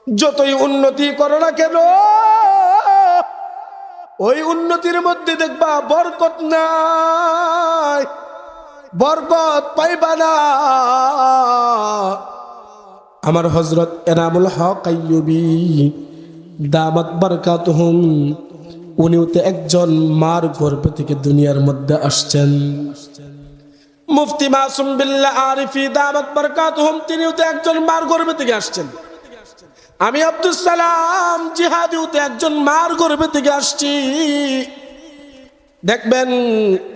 যতই উন্নতি করো না কেন, ওই উন্নতির মধ্যে দেখবা বরকত নাই, বরকত পাইবা না। আমার হযরত এনামুল হক আইয়ুবী দামাত বারাকাতুহুম, উনিও তো একজন মার গর্ভ থেকে দুনিয়ার মধ্যে আসছেন। মুফতি মাসুম বিল্লাহ আরিফি দামাত বারাকাতুহুম, তিনিও তো একজন মার গর্ভ থেকে আসছেন। আমি আব্দুল সালাম জিহাদিও তো একজন মার গর্ভ থেকে আসছি। দেখবেন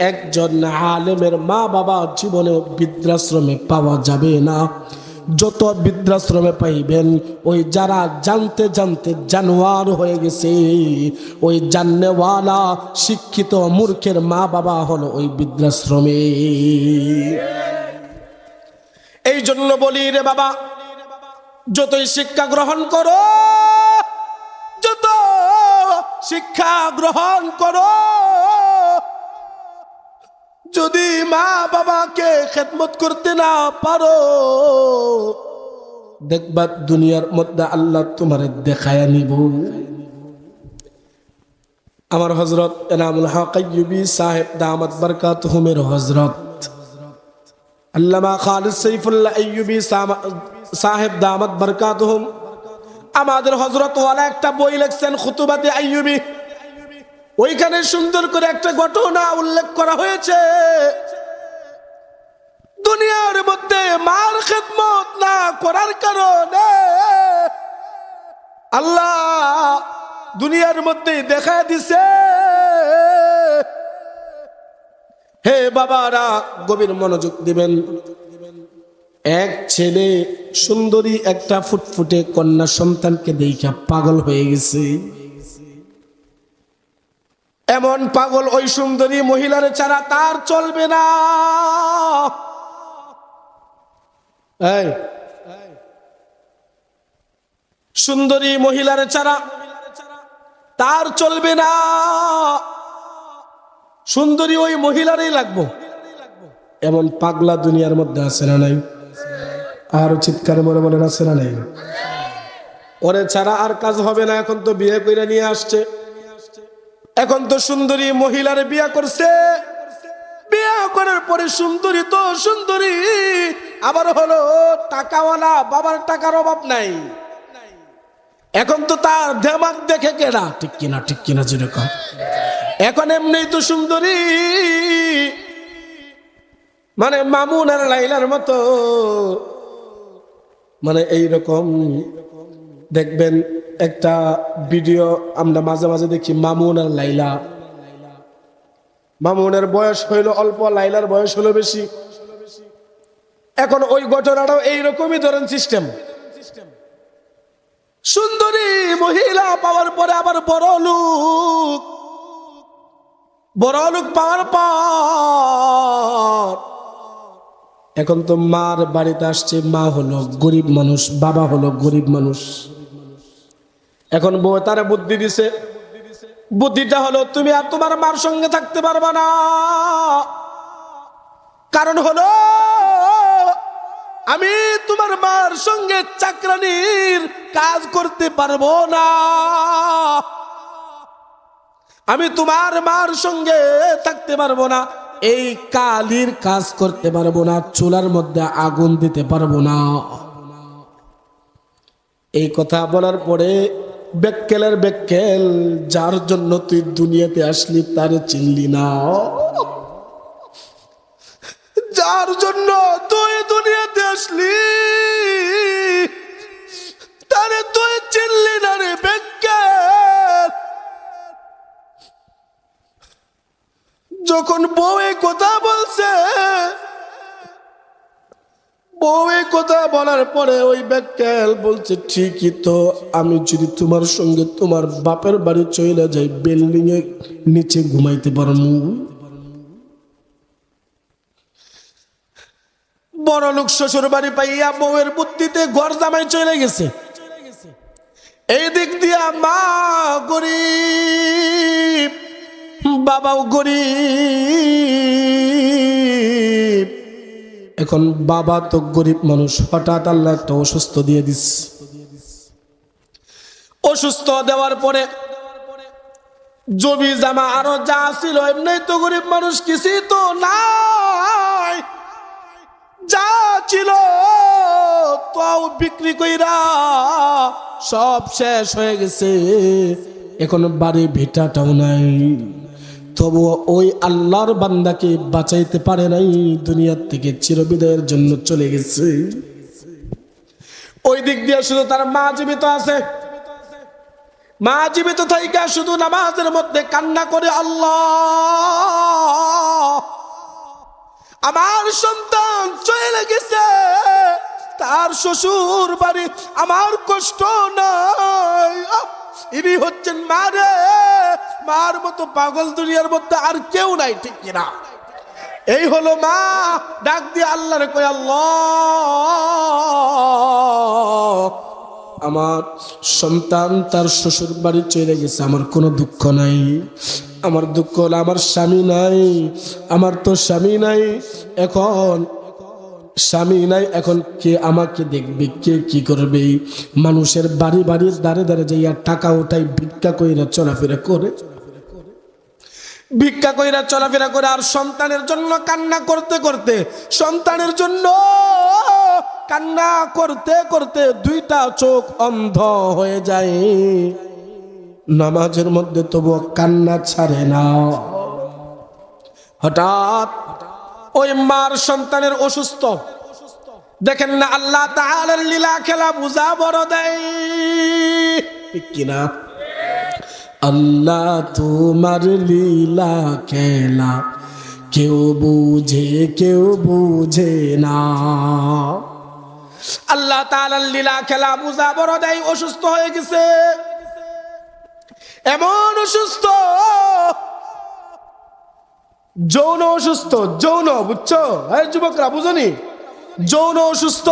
একজন আলেমের মা বাবা জীবনে বৃদ্ধাশ্রমে পাওয়া যাবে না। যত বৃদ্ধাশ্রমে পাইবেন, ওই যারা জানতে জানতে জানোয়ার হয়ে গেছে, ওই জাননেওয়ালা শিক্ষিত মূর্খের মা বাবা হলো ওই বৃদ্ধাশ্রমে। এই জন্য বলি রে বাবা, যতই শিক্ষা গ্রহণ করো, যত শিক্ষা গ্রহণ করো, যদি মা বাবাকে খেদমত করতে না পারো, দেখবা দুনিয়ার মধ্যে আল্লাহ তোমারে দেখায়া নিব। আমার হযরত এনামুল হক আইয়ুবী সাহেব দামাত বরকাতুহুমের হযরত আল্লামা খালিদ সাইফুল্লাহ আইয়ুবী সাহেব দামাত বরকাতুহুম আমাদের হযরত ওয়ালা একটা বই লিখছেন খুতুবাতে আইয়ুবী। ওইখানে সুন্দর করে একটা ঘটনা উল্লেখ করা হয়েছে। দুনিয়ার মধ্যে মার খেদমত না করার কারণে আল্লাহ দুনিয়ার মধ্যে দেখা দিছে। হে বাবারা, গভীর মনোযোগ দিবেন। এক ছেলে সুন্দরী একটা ফুটফুটে কন্যা সন্তানকে দেখা পাগল হয়ে গেছে। এমন পাগল ওই সুন্দরী মহিলার ছাড়া তার চলবে না। সুন্দরী মহিলার ছাড়া তার চলবে না। সুন্দরী ওই মহিলারই লাগবো। এমন পাগলা দুনিয়ার মধ্যে আছে না নাই? আর চিৎকার মনে বলেন আছে না নাই? ওরে ছাড়া আর কাজ হবে না। এখন তো বিয়ে করে নিয়ে আসছে, এখন তো সুন্দরী মহিলার বিয়ে করছে। বিয়ে করার পরে সুন্দরী তো সুন্দরী, আবার হলো টাকাওয়ালা, বাবার টাকার অভাব নাই। এখন তো তার দেমাগ দেখে কেনা, ঠিক কিনা? ঠিক কিনা যেরকম এখন এমনি তো সুন্দরী, মানে মামুন আর লাইলার মতো। মানে এইরকম দেখবেন একটা ভিডিও আমরা মাঝে মাঝে দেখি, মামুন আর লাইলা। মামুনের বয়স হইল অল্প, লাইলার বয়স হলো বেশি। এখন ওই ঘটনাটাও এইরকমই ধরেন সিস্টেম। সুন্দরী মহিলা পাওয়ার পরে আবার বড় লোক পাওয়ার পর এখন তো মার বাড়িতে আসছে। মা হলো গরিব মানুষ, বাবা হলো গরিব মানুষ। এখন বউ তারা বুদ্ধি দিছে। বুদ্ধিটা হলো, তুমি আর তোমার মার সঙ্গে থাকতে পারবা না। কারণ হলো, আমি তোমার মার সঙ্গে চাকরানির কাজ করতে পারবো না। আমি তোমার মার সঙ্গে থাকতে পারবো না, এই কালির কাজ করতে পারবো না, চুলার মধ্যে আগুন দিতে পারবো না। এই কথা বলার পরে বেক্কেলের বেক্কেল, যার জন্য তুই দুনিয়াতে আসলি তারে চিনলি না। যার জন্য তুই দুনিয়াতে আসলি তারে তুই চিনলি না রে বেক্কেল। যখন বউ এই কথা বলছে, বউ এই কথা বলার পরে ওই বেক্কেল বলছে, ঠিকই তো, আমি যদি তোমার সঙ্গে তোমার বাপের বাড়ি চলে যাই, বিল্ডিং এর নিচে ঘুমাইতে পারবো। বড় লোক শ্বশুর বাড়ি পাইয়া বউয়ের বুদ্ধিতে ঘর জামাই চলে গেছে। এই দিক দিয়া মা গরিব, বাবাও গরিব। এখন বাবা তো গরিব মানুষ, হঠাৎ আল্লাহ একটা অসুস্থ দিয়ে দিস। অসুস্থ দেওয়ার পরে জমি জামা আরো যা ছিল, এমনি তো গরিব মানুষ, কিছুই তো নাই। যা ছিল তাও বিক্রি কইরা সব শেষ হয়ে গেছে। এখন বাড়ি ভিটাটাও নাই। তবুও ওই আল্লাহর বান্দাকে বাঁচাইতে পারে নাই, দুনিয়ার থেকে চিরবিদায়ের জন্য চলে গেছে। ওই দিক দিয়ে শুধু তার মা জীবিত আছে। মা জীবিত থাইকা শুধু নামাজের মধ্যে কান্না করে, আল্লাহ আমার সন্তান চলে গেছে, তার শ্বশুর বাড়ি, আমার কষ্ট নাই। ইনি হচ্ছেন মা রে, মার মতো পাগল দুনিয়ার মধ্যে আর কেউ নাই, ঠিক কিনা? এই হলো মা। ডাক দিয়ে আল্লাহরে কয়, আল্লাহ আমার সন্তান তার শ্বশুর বাড়ি চলে গেছে, আমার কোনো দুঃখ নাই। আমার দুঃখ হলো আমার স্বামী নাই, আমার তো স্বামী নাই। এখন স্বামী নাই, এখন কে আমাকে দেখবে, কে কি করবে? মানুষের বাড়ি বাড়ি দাঁড়ে দাঁড়ে যাইয়া টাকা ওঠাই, ভিক্ষা কইরা চলাফেরা করে, ভিক্ষা কইরা চলাফেরা করে। আর সন্তানের জন্য কান্না করতে করতে, সন্তানের জন্য কান্না করতে করতে দুইটা চোখ অন্ধ হয়ে যায়। নামাজের মধ্যে তবুও কান্না ছাড়ে না। হঠাৎ ওই মার সন্তানের অসুস্থ, দেখেন না আল্লাহ তাআলার লীলা খেলা বুঝা বড় দেয় ঠিক কিনা? আল্লাহ তোমার লীলা খেলা কেউ বুঝে কেউ বুঝে না। আল্লাহ তাআলার লীলা খেলা বুঝা বড় দেয়। অসুস্থ হয়ে গেছে, এমন অসুস্থ, যৌন অসুস্থ, যৌন, বুঝছো এই যুবকরা, বুঝনি? যৌন অসুস্থ।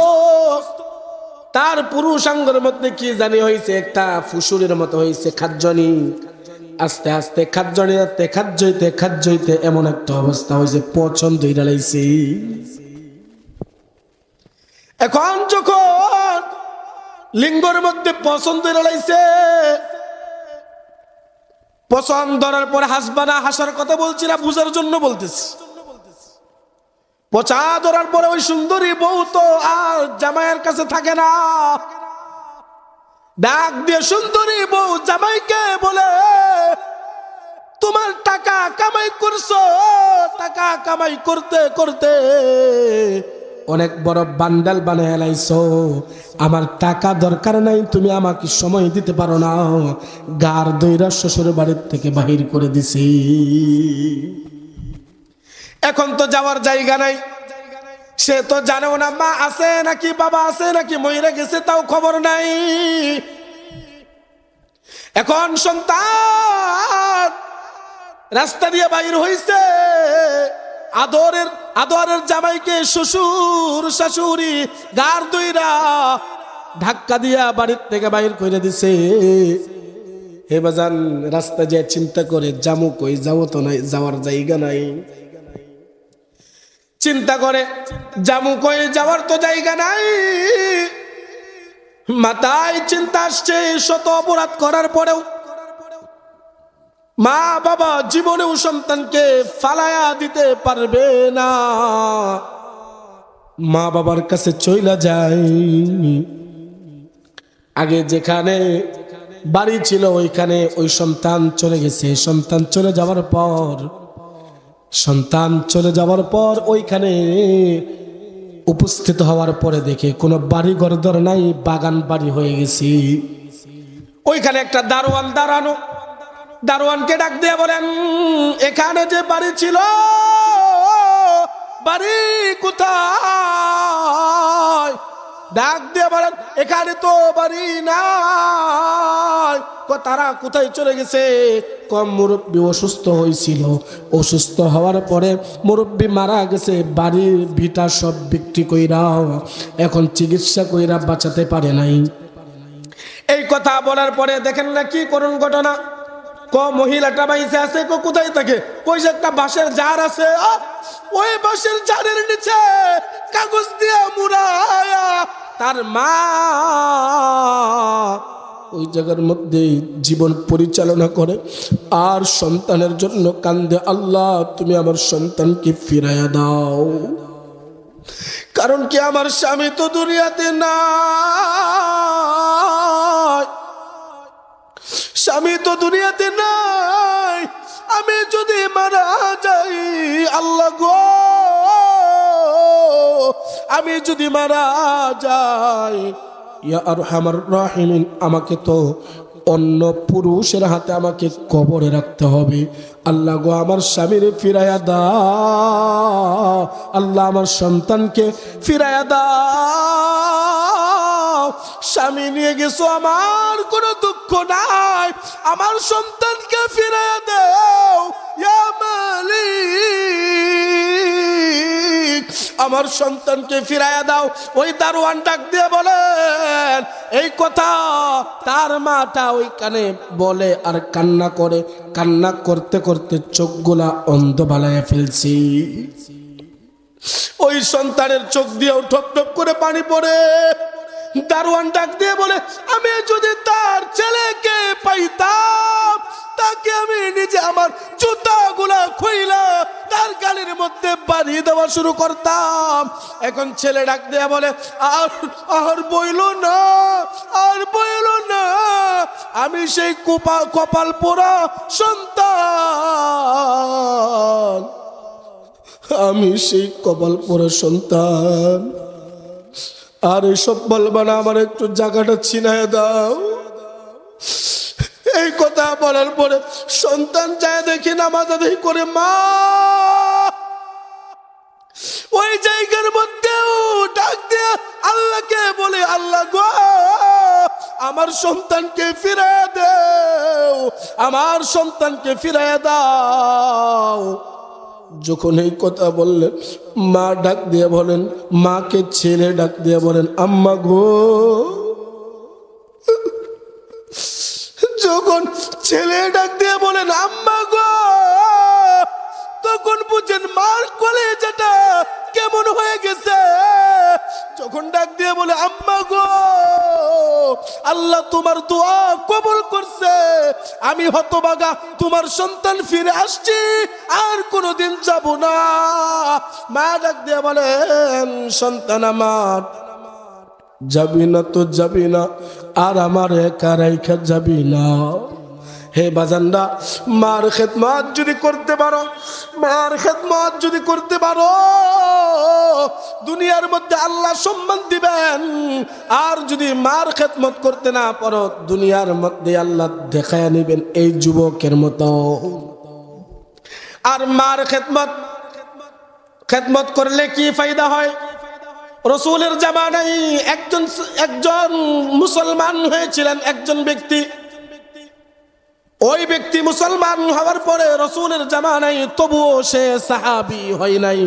তার পুরুষাঙ্গের মধ্যে কি জানি হয়েছে, একটা ফুসুরের মতো হয়েছে, খাদ্যনি। আস্তে আস্তে খাদ্যনিতে খাদ্যইতে খাদ্যইতে এমন একটা অবস্থা হয়েছে, পছন্দ হইরা লাইছে। এখন যখন লিঙ্গের মধ্যে পছন্দ হইরা লাইছে, পছন্দ ধরার পরে হাসবা না, হাসার কথা বলছি না, বুঝার জন্য বলতেছি। পচা ধরার পরে ওই সুন্দরী বউ তো আর জামাইয়ের কাছে থাকে না। ডাক দিয়ে সুন্দরী বউ জামাইকে বলে, তোমার টাকা কামাই করছো, টাকা কামাই করতে করতে অনেক বড় বান্ডাল বানায় লাইছো, আমার টাকা দরকার নাই, তুমি আমাকে সময় দিতে পারো না। গার দইরা শ্বশুর বাড়ির থেকে বাহির করে দিছি। এখন তো যাওয়ার জায়গা নাই, সে তো জানেও না মা আছে নাকি বাবা আছে নাকি মইরা গেছে, তাও খবর নাই। এখন সন্তান রাস্তা দিয়ে বাইর হইছে, আদরের জামাইকে শ্বশুর শাশুড়ি গার দইরা ধাক্কা দিয়া বাড়ির থেকে বাইর করে দিছে। হে বাজান, রাস্তা যে চিন্তা করে যাবো কই, যাবো তো নাই, যাওয়ার জায়গা নাই। চিন্তা করে যাবো কই, যাওয়ার তো জায়গা নাই। মাথায় চিন্তা আসছে, শত অপরাধ করার পরেও মা বাবা জীবনেও সন্তানকে ফালায়া দিতে পারবে না। মা বাবার কাছে চইলা যায়। আগে যেখানে বাড়ি ছিল ওইখানে ওই সন্তান চলে গেছে। সন্তান চলে যাওয়ার পর ওইখানে উপস্থিত হওয়ার পরে দেখে কোনো বাড়ি ঘর দর নাই, বাগান বাড়ি হয়ে গেছি। ওইখানে একটা দারোয়ান দাঁড়ানো, দারোয়ানকে ডাক দিয়ে বলেন, এখানে যে বাড়ি ছিল, বাড়ি কোথায়? ডাক দিয়ে বলেন, এখানে তো বাড়ি নাই। তারা কোথায় চলে গেছে? কম মুরব্বী অসুস্থ হয়েছিল, অসুস্থ হওয়ার পরে মুরব্বী মারা গেছে, বাড়ির ভিটা সব বিক্রি কইরা এখন চিকিৎসা কইরা বাঁচাতে পারে নাই। এই কথা বলার পরে দেখেন না কি করুন ঘটনা। মহিলাটা বাইসে আছে, কোথায় থাকে? ওই যে একটা বাঁশের জার আছে, ওই বাঁশের জারের নিচে কাগজ দিয়ে মুড়ায়া তার মা ওই জায়গার মধ্যে জীবন পরিচালনা করে আর সন্তানের জন্য কান্দে, আল্লাহ তুমি আমার সন্তানকে ফিরাইয়া দাও। কারণ কি, আমার স্বামী তো দুনিয়াতে নাই, স্বামী তো দুনিয়াতে নাই। আমি যদি মারা যাই, আল্লাহ গো, আমি যদি মারা যাই, ইয়া আরহামার রাহিমিন, আমাকে তো অন্য পুরুষের হাতে আমাকে কবরে রাখতে হবে। আল্লাহ গো, আমার স্বামীরে ফিরাইয়া দাও, আল্লাহ আমার সন্তানকে ফিরাইয়া দাও। স্বামী নিয়ে গেছো, আমার কোনো দুঃখ নাই, আমার সন্তানকে ফিরাইয়া দাও ইয়া মালিক। আমার সন্তানকে ফিরাইয়া দাও। ওই দারোয়ান ডাক দিয়ে বলেন, এই কথা তার মাটা ওইখানে বলে আর কান্না করে, কান্না করতে করতে চোখগুলা অন্ধ বানাইয়া ফেলছি। ওই সন্তানের চোখ দিয়েও ঠপ ঠপ করে পানি পড়ে। দারোয়ান ডাক দিয়ে বলে, আমি যদি তার ছেলেকে পাইতাম, তাকে আমি নিজে আমার জুতাগুলা খুইলা তার গালের মধ্যে বাড়ি দেওয়া শুরু করতাম। এখন ছেলে ডাক দিয়ে বলে, আর বইল না, আর বইল না, আমি সেই কপাল পোড়া সন্তান, আমি সেই কপাল পোড়া সন্তান। আর এসব বলবা না, আমার একটু জায়গাটা ছিনায় দাও। এই কথা বলার পরে সন্তান যায় দেখি নামাজ আদায় করে মা ওই জায়গার মধ্যেও ডাক দিয়ে আল্লাহকে বলে, আল্লাহ গো, আমার সন্তানকে ফিরিয়ে দাও, আমার সন্তানকে ফিরিয়ে দাও। যখন এই কথা বললেন, মা ডাক দিয়ে বলেন, মাকে ছেলে ডাক দিয়ে বলেন, আম্মা গো। যখন ছেলে ডাক দিয়ে বলেন আম্মা গো, তখন বুঝেন মার কলেজাটা কেমন হয়ে গেছে। যখন ডাক দিয়ে বলে আম্মা গো, আল্লাহ তোমার দোয়া কবুল করছে, আমি হতভাগা তোমার সন্তান ফিরে আসছি, আর কোনোদিন যাব না। মা ডাক দিয়ে বলেন, সন্তান আমার, যাবি না তো যাবি না, আর আমার একা রাইখা যাবি না। হে বাজানরা, মার খেদমত যদি করতে পারো, মার খেদমত যদি করতে পারো, দুনিয়ার মধ্যে আল্লাহ সম্মান দিবেন। আর যদি মার খেদমত করতে না পারো, দুনিয়ার মধ্যে আল্লাহ দেখায় নেবেন এই যুবকের মতো। আর মার খেদমত করলে কি ফায়দা হয়? রসুলের জামানায় একজন মুসলমান হয়েছিলেন একজন ব্যক্তি। ওই ব্যক্তি মুসলমান হওয়ার পরে রসুলের জামানায় তবুও সে সাহাবী হয় নাই।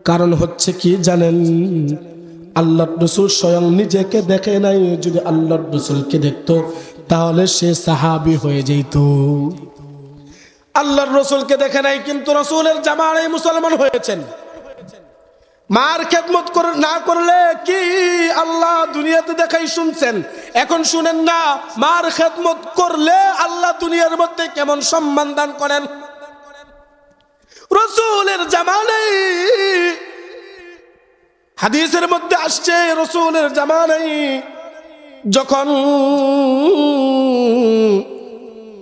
কারণ হচ্ছে কি জানেন? আল্লাহর রসুল স্বয়ং নিজেকে দেখে নাই। যদি আল্লাহর রসুলকে দেখতো তাহলে সে সাহাবী হয়ে যেত। আল্লাহর রসুলকে দেখে নাই, কিন্তু রসুলের জামানায় মুসলমান হয়েছেন। মার খেদমত না করলে কি আল্লাহ দুনিয়াতে দেখাই শুনছেন। এখন শুনেন না, মার খেদমত করলে আল্লাহ দুনিয়ার মধ্যে কেমন সম্মান দান করেন। রসুলের জামানায় হাদিসের মধ্যে আসছে, রসুলের জামানায় যখন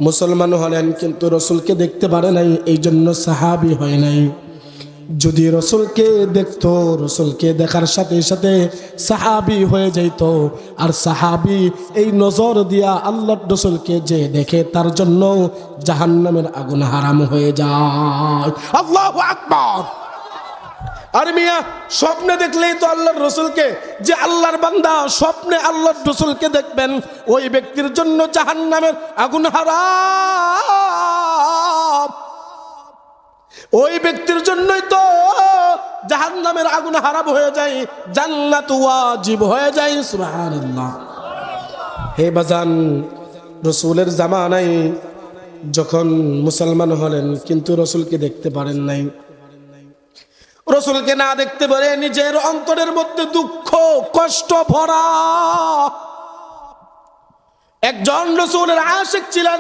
মুসলমান হলেন, কিন্তু রসুলকে দেখতে পারে নাই, এই জন্য সাহাবী হয় নাই। যদি রসুলকে দেখতো, রসুলকে দেখার সাথে সাথে সাহাবী হয়ে যাইত। আর সাহাবী এই নজর দিয়া আল্লাহর রসুলকে যে দেখে, তার জন্য জাহান্নামের আগুন হারাম হয়ে যায়। আল্লাহু আকবার। আর মিয়া, স্বপ্নে দেখলেই তো আল্লাহর রসুলকে, যে আল্লাহর বান্দা স্বপ্নে আল্লাহর রসুলকে দেখবেন, ওই ব্যক্তির জন্য জাহান্নামের আগুন হারাম। ওই ব্যক্তির জন্যই তো জাহান্নামের আগুন হারাম হয়ে যায়, জান্নাত ওয়াজিব হয়ে যায়। সুবহানাল্লাহ। হে বাজান, রসুলের জামানায় যখন মুসলমান হলেন, কিন্তু রসুলকে দেখতে পারেন নাই। রসুলকে না দেখতে পারে নিজের অন্তরের মধ্যে দুঃখ কষ্ট ভরা। একজন রসুলের আশিক ছিলেন,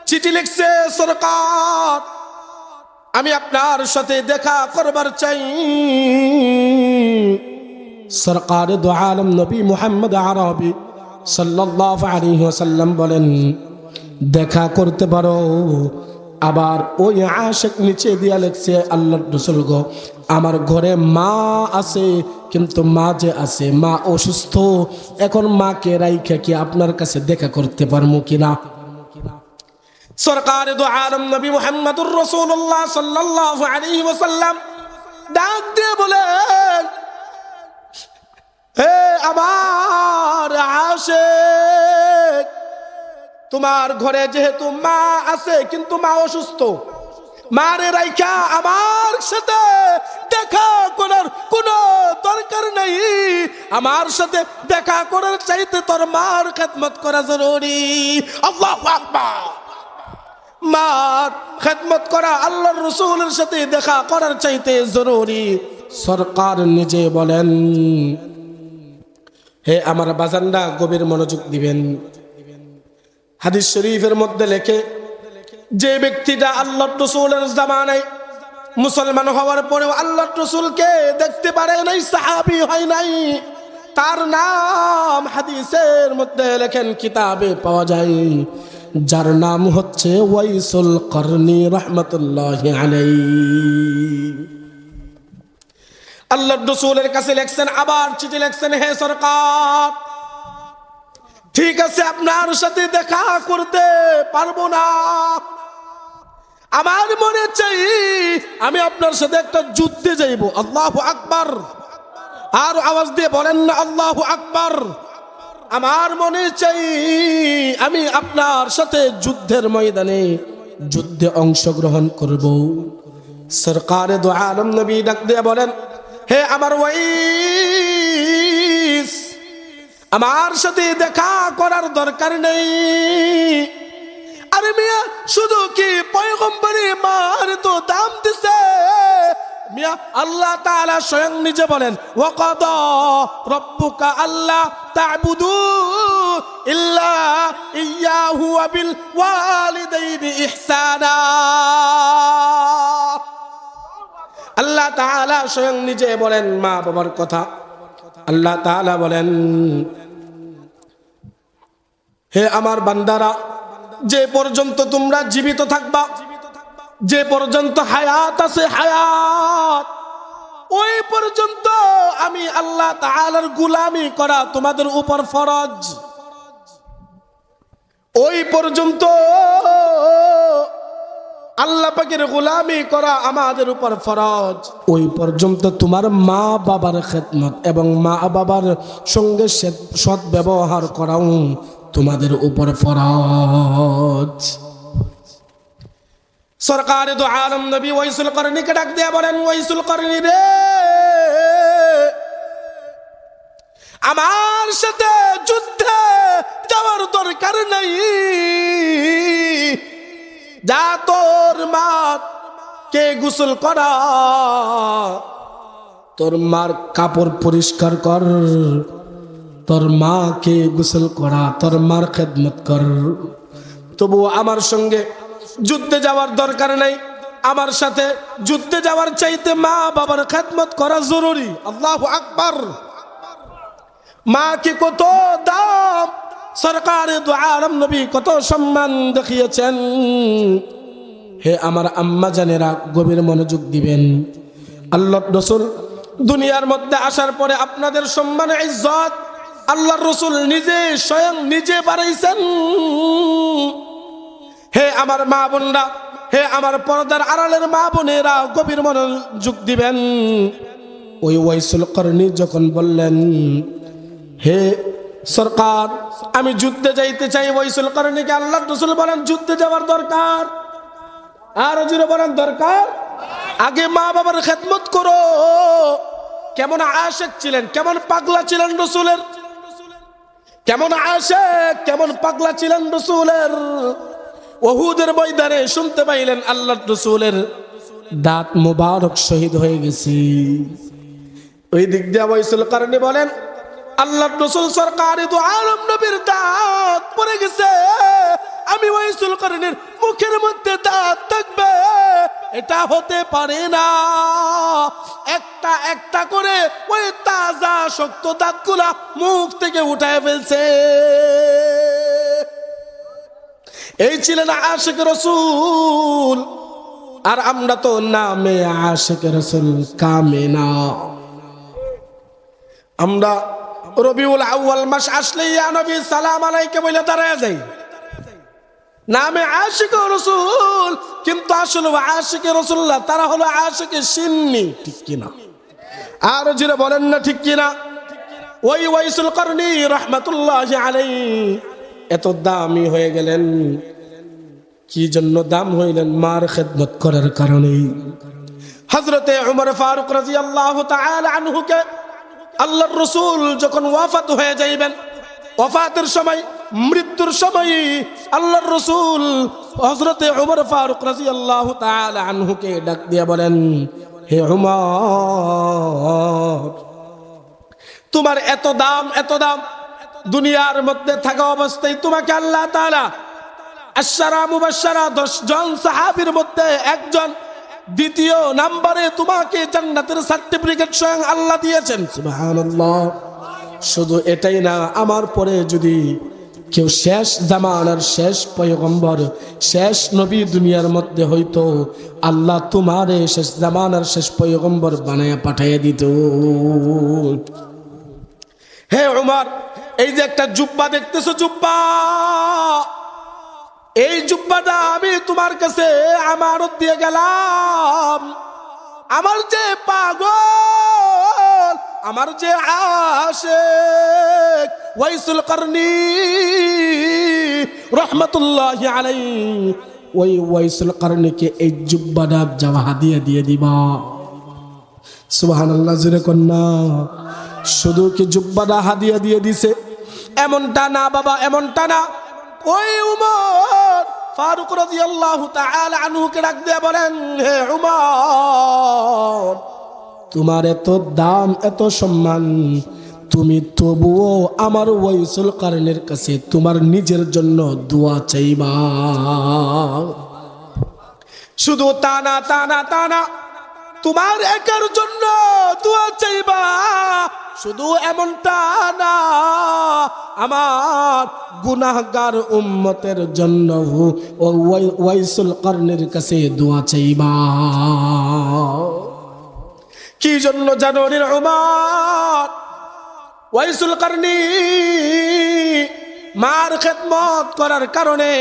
চিঠি লিখছে, সরকার আমি আপনার সাথে দেখা করবার চাই। সরকার দু আলম নবী মুহাম্মদ আরবি সাল্লাল্লাহু আলাইহি ওয়াসাল্লাম বলেন, দেখা করতে পারো। আবার ওই আশিক নিচে দিয়া লিখছে, আল্লাহর রাসূল গো, আমার ঘরে মা আছে, কিন্তু মা যে আছে, মা অসুস্থ। এখন মাকে রাইখা কি আপনার কাছে দেখা করতে পারবো কিনা? সরকার দু আলম নবী মুহাম্মদুর রাসূলুল্লাহ সাল্লাল্লাহু আলাইহি ওয়াসাল্লাম ডাক দিয়ে বলেন, হে আমার আশিক, তোমার ঘরে যেহেতু মা আছে, কিন্তু মা অসুস্থ, মারে রাইখা আমার সাথে দেখা করার চাই, আমার সাথে দেখা করার চাইতে তোর মার খেদমত করা জরুরি। আল্লাহু আকবার। মার খেদমত করা আল্লাহর রাসূলের সাথে দেখা করার চাইতে জরুরি। সরকার নিজে বলেন, হে আমার বাজানরা গভীর মনোযোগ দিবেন। হাদিস শরীফের মধ্যে লেখে, যে ব্যক্তিটা আল্লাহর রাসূলের জামানায় মুসলমান হওয়ার পরেও আল্লাহর রাসূলকে দেখতে পারে নাই, সাহাবী হয় নাই, তার নাম হাদিসের মধ্যে লেখেন, কিতাবে পাওয়া যায়, যার নাম হচ্ছে ওয়াইসুল করনি রাহমাতুল্লাহি আলাইহি। আল্লাহর রাসূলের কাছে লেখছেন, আবার চিঠি লেখছেন, হে সরকার, ঠিক আছে আপনার সাথে দেখা করতে পারবো না, আমার মনে চাই আমি আপনার সাথে একটা যুদ্ধে যাইব। আল্লাহু আকবার। আর আওয়াজ দিয়ে বলেন না আল্লাহু আকবার। আমার মনে চাই আমি আপনার সাথে যুদ্ধের ময়দানে যুদ্ধে অংশগ্রহণ করব। সরকারে দো আলম নবী ডাক দিয়ে বলেন, হে আমার ওয়াইস, আমার সাথে দেখা করার দরকার নেই। আরে মিয়া, শুধু কি পয়গম্বরী মার তো দাম দিছে মিয়া। আল্লাহ তাআলা স্বয়ং নিজে বলেন, ওয়াকাদা রাব্বুকা আল্লা তা'বুদু ইল্লা ইয়্যাহু ওয়া বিল ওয়ালিদাইনি ইহসানা। আল্লাহ তাআলা স্বয়ং নিজে বলেন মা বাবার কথা। আল্লাহ তাআলা বলেন, হে আমার বান্দারা, যে পর্যন্ত তোমরা জীবিত থাকবা, যে পর্যন্ত হায়াত আছে হায়াত, ওই পর্যন্ত আমি আল্লাহ তাআলার গোলামি করা তোমাদের উপর ফরজ। ওই পর্যন্ত আল্লাহ পাকের গোলামি করা আমাদের উপর ফরজ। ওই পর্যন্ত তোমার মা বাবার খেদমত এবং মা বাবার সঙ্গে সৎ ব্যবহার করাও তোমাদের উপর ফরজ। সরকারে দো আলম নবী ওয়াইসুল করনীকে ডাক দিয়ে বলেন, ওয়াইসুল করনী রে, আমার সাথে যুদ্ধে যাওয়ার দরকার নাই, যা তোর মা কে গোসল করা, তোর মার কাপড় পরিষ্কার কর, তোর মাকে গোসল করা, তোর মার খেদমত কর। তবু আমার সঙ্গে যুদ্ধে যাওয়ার দরকার নাই, আমার সাথে যুদ্ধে যাওয়ার চাইতে মা বাবার খেদমত করা জরুরি। আল্লাহু আকবার। মা কি কত দাম, সরকারে দো আলম নবী কত সম্মান দেখিয়েছেন। হে আমার আম্মা জানেরা, গভীর মনোযোগ দিবেন। আল্লাহর রাসূল দুনিয়ার মধ্যে আসার পরে আপনাদের সম্মান ইজ্জত আল্লাহর রাসূল নিজে স্বয়ং নিজে বাড়াইছেন। হে আমার মা বোনরা, হে আমার পর্দার আড়ালের মা বোনেরা, গভীর মনোযোগ দিবেন। ওই ওয়াইসুল করনী যখন বললেন, হে সরকার, আমি যুদ্ধে যাইতে চাই, ওয়াইসুল করনীকে আল্লাহর রাসূল বলেন, যুদ্ধে যাওয়ার দরকার। আর জোরে বলেন দরকার। আগে মা বাবার খেদমত করো। কেমন আশিক ছিলেন, কেমন পাগলা ছিলেন রাসূলের, কেমন আশিক, কেমন পাগলা ছিলেন রাসূলের। উহুদের ময়দানে শুনতে পাইলেন আল্লাহর রাসূলের দাঁত মুবারক শহীদ হয়ে গেছে। ওই দিক দিয়ে ওয়াইসুল করনী বলেন, আল্লাহর রাসূল সরকারে দো আলম নবীর দাঁত পড়ে গেছে, আমি ওয়াইসুল করনীর মুখের মধ্যে দাঁত থাকবে এটা হতে পারে না। একটা একটা করে ওই তাজা শক্ত দাঁতগুলা মুখ থেকে উঠায় ফেলছে। এই ছিলেন আশিক রাসূল। আর আমরা তো নামে আশিক রাসূল, কামে না। আমরা রবিউল আউয়াল মাস আসলে ইয়া নবী সালাম আলাইকে বলে দাঁড়ায় যাই, নামে আশিক রাসূল, কিন্তু আসলে আশিক রাসূলুল্লাহ তারা হলো আশিক সিন্নি। ঠিক কিনা? আর যারা বলেন না ঠিক কিনা? ওই ওয়াইসুল করনী রাহমাতুল্লাহি আলাইহি এত দামি হয়ে গেলেন। কি জন্য দাম হইলেন? মার খেদমত করার কারণে। হযরতে উমর ফারুক রাদিয়াল্লাহু তাআলা আনহুকে আল্লাহর রাসূল যখন ওয়াফাত হয়ে যাইবেন, ওয়াফাতের সময়, মৃত্যুর সময় আল্লাহর রাসূল হযরতে ওমর ফারুক রাদিয়াল্লাহু তাআলা আনহুকে ডাক দিয়ে বলেন, হে ওমর, তোমার এত দাম, দুনিয়ার মধ্যে থাকা অবস্থায় তোমাকে আল্লাহ তাআলা আশরা মুবাশশারা 10 জন সাহাবীর মধ্যে একজন, দ্বিতীয় নম্বরে তোমাকে জান্নাতের সার্টিফিকেট স্বয়ং আল্লাহ দিয়েছেন। সুবহানাল্লাহ। শুধু এটাই না, আমার পরে যদি কেউ শেষ জামানার শেষ পয়গম্বর, শেষ নবী দুনিয়ার মধ্যে হইতো, আল্লাহ তোমারে শেষ জামানার শেষ পয়গম্বর বানায়া পাঠাইয়া দিত। হে উমর, এই যে একটা জুব্বা দেখতেছো, জুব্বা, এই জুব্বাটা আমি তোমার কাছে আমানত দিয়ে গেলাম। আমার যে পাগল, আমার যে আশিক ওয়াইসুল করনি রাহমাতুল্লাহি আলাইহি, ওই ওয়াইসুল করনিকে এই জুব্বাটা যাওয়া হাদিয়া দিয়ে দিবা। সুবহানাল্লাহ, জোরে কন্যা। শুধু কি জুব্বাটা হাদিয়া দিয়ে দিছে এমনটা না বাবা, এমনটা না। ওই উমর ফারুক রাদিয়াল্লাহু তাআলা আনহুকে ডাক দিয়ে বলেন, হে উমর, তোমার এত দাম, এত সম্মান, তুমি তবুও আমার ওয়াইসুল কারণের কাছে তোমার নিজের জন্য দোয়া চাইবা। শুধু তা না, তোমার একার জন্য দোয়া চাইবা। শুধু এমনটা না, আমার গুনাহগার উম্মতের জন্য ওয়াইসুল কারণের কাছে দোয়া চাইবা। কি জন্য জানো রে উমর? ওয়াইসুল কারনি মার খেদমত করার কারণে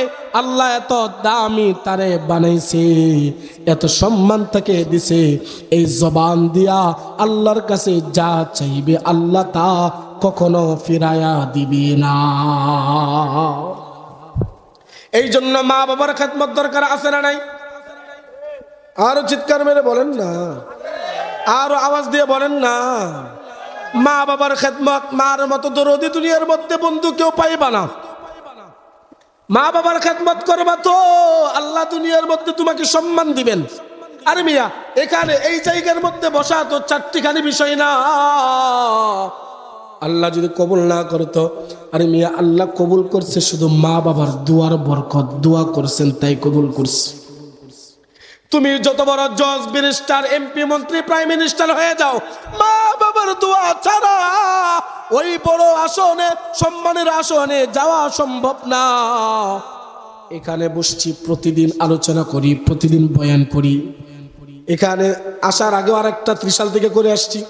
আল্লাহ এত দামি তারে বানাইছে, এত সম্মান তাকে দিছে। এই জবান দিয়া আল্লাহর কাছে যা চাইবে আল্লাহ তা কখনো ফিরায়া দিবে না। এই জন্য মা বাবার খেদমত দরকার আছে না নাই? আরো চিৎকার মেরে বলেন না, আরো আওয়াজ দিয়ে বলেন না। মা বাবার খেদমত, মার মতো দরদি দুনিয়ার মধ্যে বন্ধু কেউ পাইবা না। মা বাবার খেদমত করবা তো আল্লাহ দুনিয়ার মধ্যে তোমাকে সম্মান দিবেন। আরে মিয়া, এখানে এই জায়গার মধ্যে বসা তো চারটিখানি বিষয় না। আল্লাহ যদি কবুল না করতো, আরে মিয়া, আল্লাহ কবুল করছে শুধু মা বাবার দুয়ার বরকত, দোয়া করছেন তাই কবুল করছে। তুমি যত বড় জজ, ব্যারিস্টার, এমপি, মন্ত্রী, প্রাইম মিনিস্টার হয়ে যাও, মা বাবার দোয়া ছাড়া ওই বড় আসনে, সম্মানের আসনে যাওয়া সম্ভব না। এখানে বসছি, প্রতিদিন আলোচনা করি, প্রতিদিন বয়ান করি। এখানে আসার আগেও আরেকটা ত্রিশাল থেকে করে আসছি।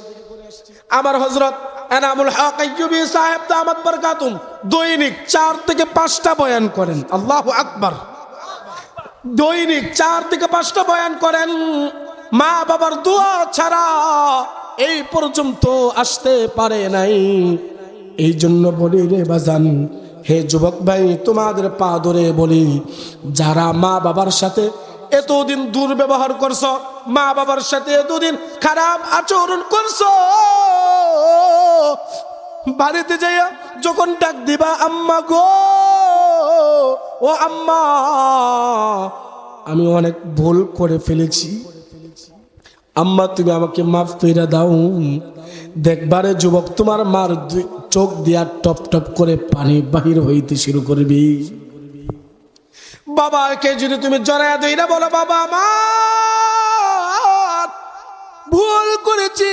আমার হযরত এনামুল হক আইয়ুবী সাহেব দামাত বরকাতুম দৈনিক 4 থেকে 5টা বয়ান করেন। আল্লাহু আকবার। দৈনিক 4 থেকে 5টা বয়ান করেন। মা বাবার দোয়া ছাড়া এই পর্যন্ত আসতে পারে নাই। এই জন্য বলি রে বাজান, হে যুবক ভাই, তোমাদের পা ধরে বলি, যারা মা বাবার সাথে এতদিন দুর্ব্যবহার করছো, মা বাবার সাথে এতদিন খারাপ আচরণ করছো, বাড়িতে যাইয়া যখন ডাক দিবা, আম্মা গো, ও আম্মা, আমি অনেক ভুল করে ফেলেছি, আম্মা তুমি আমাকে মাফ কইরা দাও। দেখবারে যুবক, তোমার মার চোখ দিয়া টপ টপ করে পানি বাহির হইতে শুরু করবি। বাবাকে যদি তুমি জড়ায়া দইরা বলো, বাবা আমার ভুল করেছি,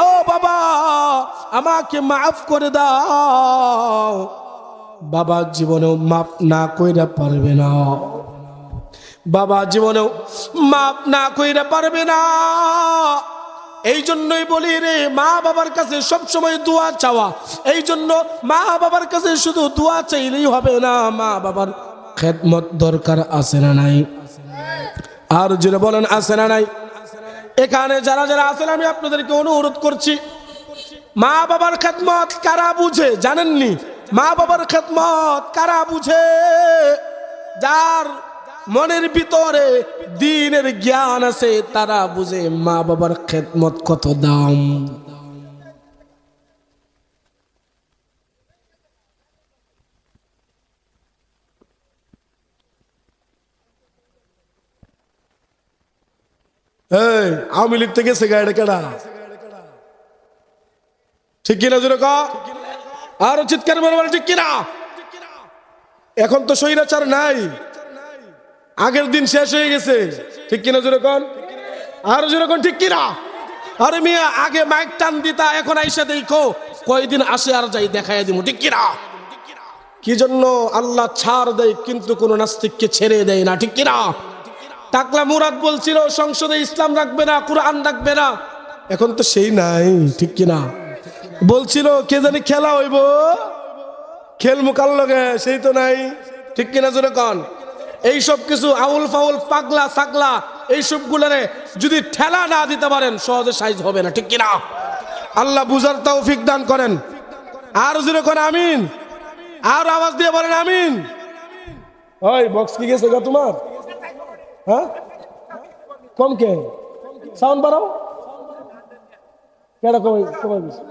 ও বাবা আমাকে মাফ করে দাও, বাবা জীবনেও মাফ না কইরা পারবে না। বাবা জীবনেও মাফ না কইরা পারবে না। এই জন্যই বলি রে, মা বাবার কাছে সবসময় দোয়া চাওয়া। এই জন্য মা বাবার কাছে শুধু দোয়া চাইলেই হবে না, মা বাবার খেদমত দরকার আছে না নাই? আর যারা বলেন আছে না নাই? এখানে যারা যারা আছেন, আমি আপনাদেরকে অনুরোধ করছি, মা বাবার খেদমত কারা বুঝে জানেননি? মা বাবার খেদমত কারা বুঝে? যার মনের ভিতরে দ্বীনের জ্ঞান আছে তারা বুঝে মা বাবার খেদমত কত দাম। এই আওয়ামী লীগ থেকে গেছে গাড়ি কেডা? ঠিক কিনা জোরে ক, আরো চিৎকার করে বলে ঠিক কিনা? এখন তো স্বৈরাচার নাই, আগের দিন শেষ হয়ে গেছে। ঠিক কিনা জোরে কন, আরো জোরে কন ঠিক কিনা? আরে মিয়া আগে মাইক টান দিতা, এখন আইসা দেখো কয়দিন আসে আর যাই দেখাই দিব। ঠিক কিনা? কি জন্য আল্লাহ ছাড় দেয় কিন্তু কোন নাস্তিককে ছেড়ে দেয় না। ঠিক কিনা? টাকলা মুরাদ বলছিল সংসদে ইসলাম রাখবে না, কোরআন রাখবে না, এখন তো সেই নাই। ঠিক কিনা? বলছিল কে জানি খেলা হইব, খেল মুকাল লগে, সেই তো নাই। ঠিক কিনা জোরে কন? এইসব কিছু আউল ফাউল পাগলা ছাগলা এইসব গুলারে যদি ঠেলা না দিতে পারেন সহজে সাইজ হবে না। ঠিক কিনা? আল্লাহ বুঝার তৌফিক দান করেন। আর জোরে কন আমিন, আর আওয়াজ দিয়ে বলেন আমিন। ওই বক্স কি গেছে গা তোমার? হ্যাঁ কম কে সাউন্ড বাড়াও, কেডা কমাই কমাই দিছে?